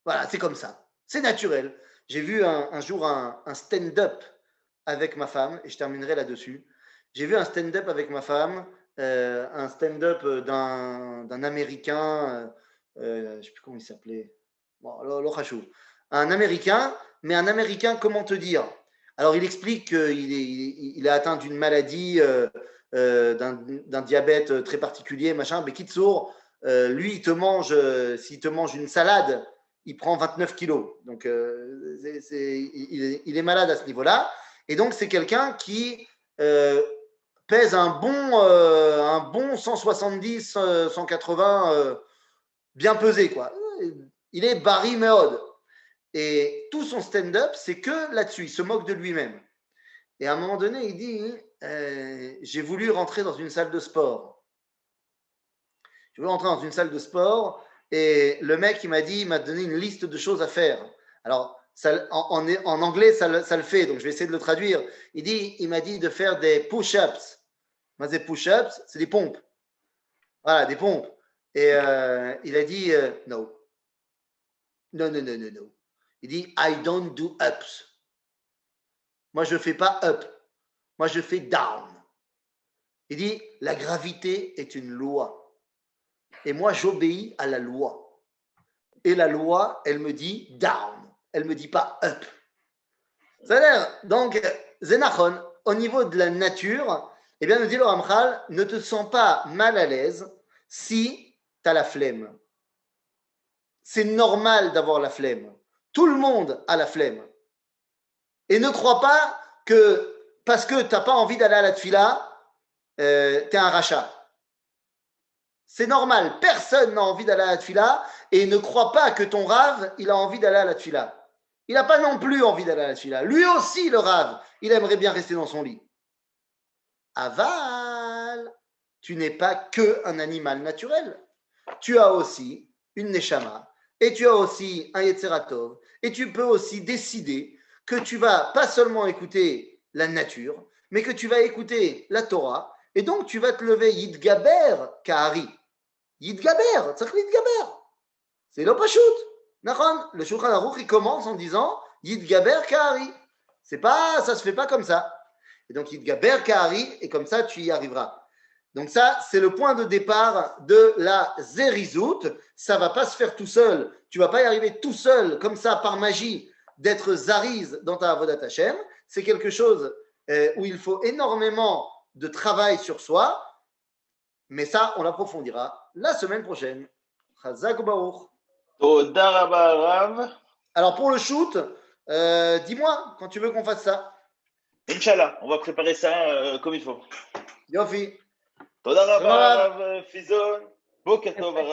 Voilà, c'est comme ça. C'est naturel. J'ai vu un jour un stand-up avec ma femme, et je terminerai là-dessus. J'ai vu un stand-up avec ma femme, un stand-up d'un Américain, je ne sais plus comment il s'appelait, bon, un Américain, mais un Américain, comment te dire? Alors, il explique qu'il est atteint d'une maladie, d'un diabète très particulier, machin, mais Kitsour, lui, s'il te mange une salade, il prend 29 kilos. Donc, il est malade à ce niveau-là. Et donc, c'est quelqu'un qui pèse un bon 170, 180 bien pesé, quoi. Il est Barry Meod. Et tout son stand-up, c'est que là-dessus. Il se moque de lui-même. Et à un moment donné, il dit j'ai voulu rentrer dans une salle de sport. Je voulais rentrer dans une salle de sport et le mec, il m'a donné une liste de choses à faire. Alors, ça, en anglais, ça le fait, donc je vais essayer de le traduire. Il m'a dit de faire des push-ups. Moi, des push-ups, c'est des pompes. Voilà, des pompes. Et il a dit no. No. Il dit I don't do ups. Moi, je ne fais pas up. Moi, je fais down. Il dit la gravité est une loi. Et moi, j'obéis à la loi. Et la loi, elle me dit down. Elle ne me dit pas up. C'est-à-dire, donc, Zénachon, au niveau de la nature, eh bien, nous dit le Ramchal, ne te sens pas mal à l'aise si tu as la flemme. C'est normal d'avoir la flemme. Tout le monde a la flemme. Et ne crois pas que parce que tu n'as pas envie d'aller à la tfila, tu es un rachat. C'est normal, personne n'a envie d'aller à la tfila et ne crois pas que ton rave, il a envie d'aller à la tfila. Il n'a pas non plus envie d'aller à la tfila. Lui aussi, le rave, il aimerait bien rester dans son lit. Aval, tu n'es pas que un animal naturel. Tu as aussi une neshama et tu as aussi un yetzeratov et tu peux aussi décider que tu vas pas seulement écouter la nature, mais que tu vas écouter la Torah et donc tu vas te lever Yidgaber Kahari. Yidgaber, tzach Yidgaber. C'est l'opashut. Le Shulchan Aruch, il commence en disant Yidgaber Kahari. C'est pas, ça se fait pas comme ça. Et donc Yidgaber Kahari, et comme ça tu y arriveras. Donc ça, c'est le point de départ de la Zerizout. Ça va pas se faire tout seul. Tu vas pas y arriver tout seul, comme ça, par magie, d'être zariz dans ta Avodat Hashem. C'est quelque chose où il faut énormément de travail sur soi. Mais ça, on l'approfondira la semaine prochaine. Chazak Baruch. Toda Rabba Rav. Alors pour le shoot, dis-moi quand tu veux qu'on fasse ça. Inch'Allah, on va préparer ça comme il faut. Yofi. Toda Rabba Rav. Rav Fizon. Boker Tov Rav.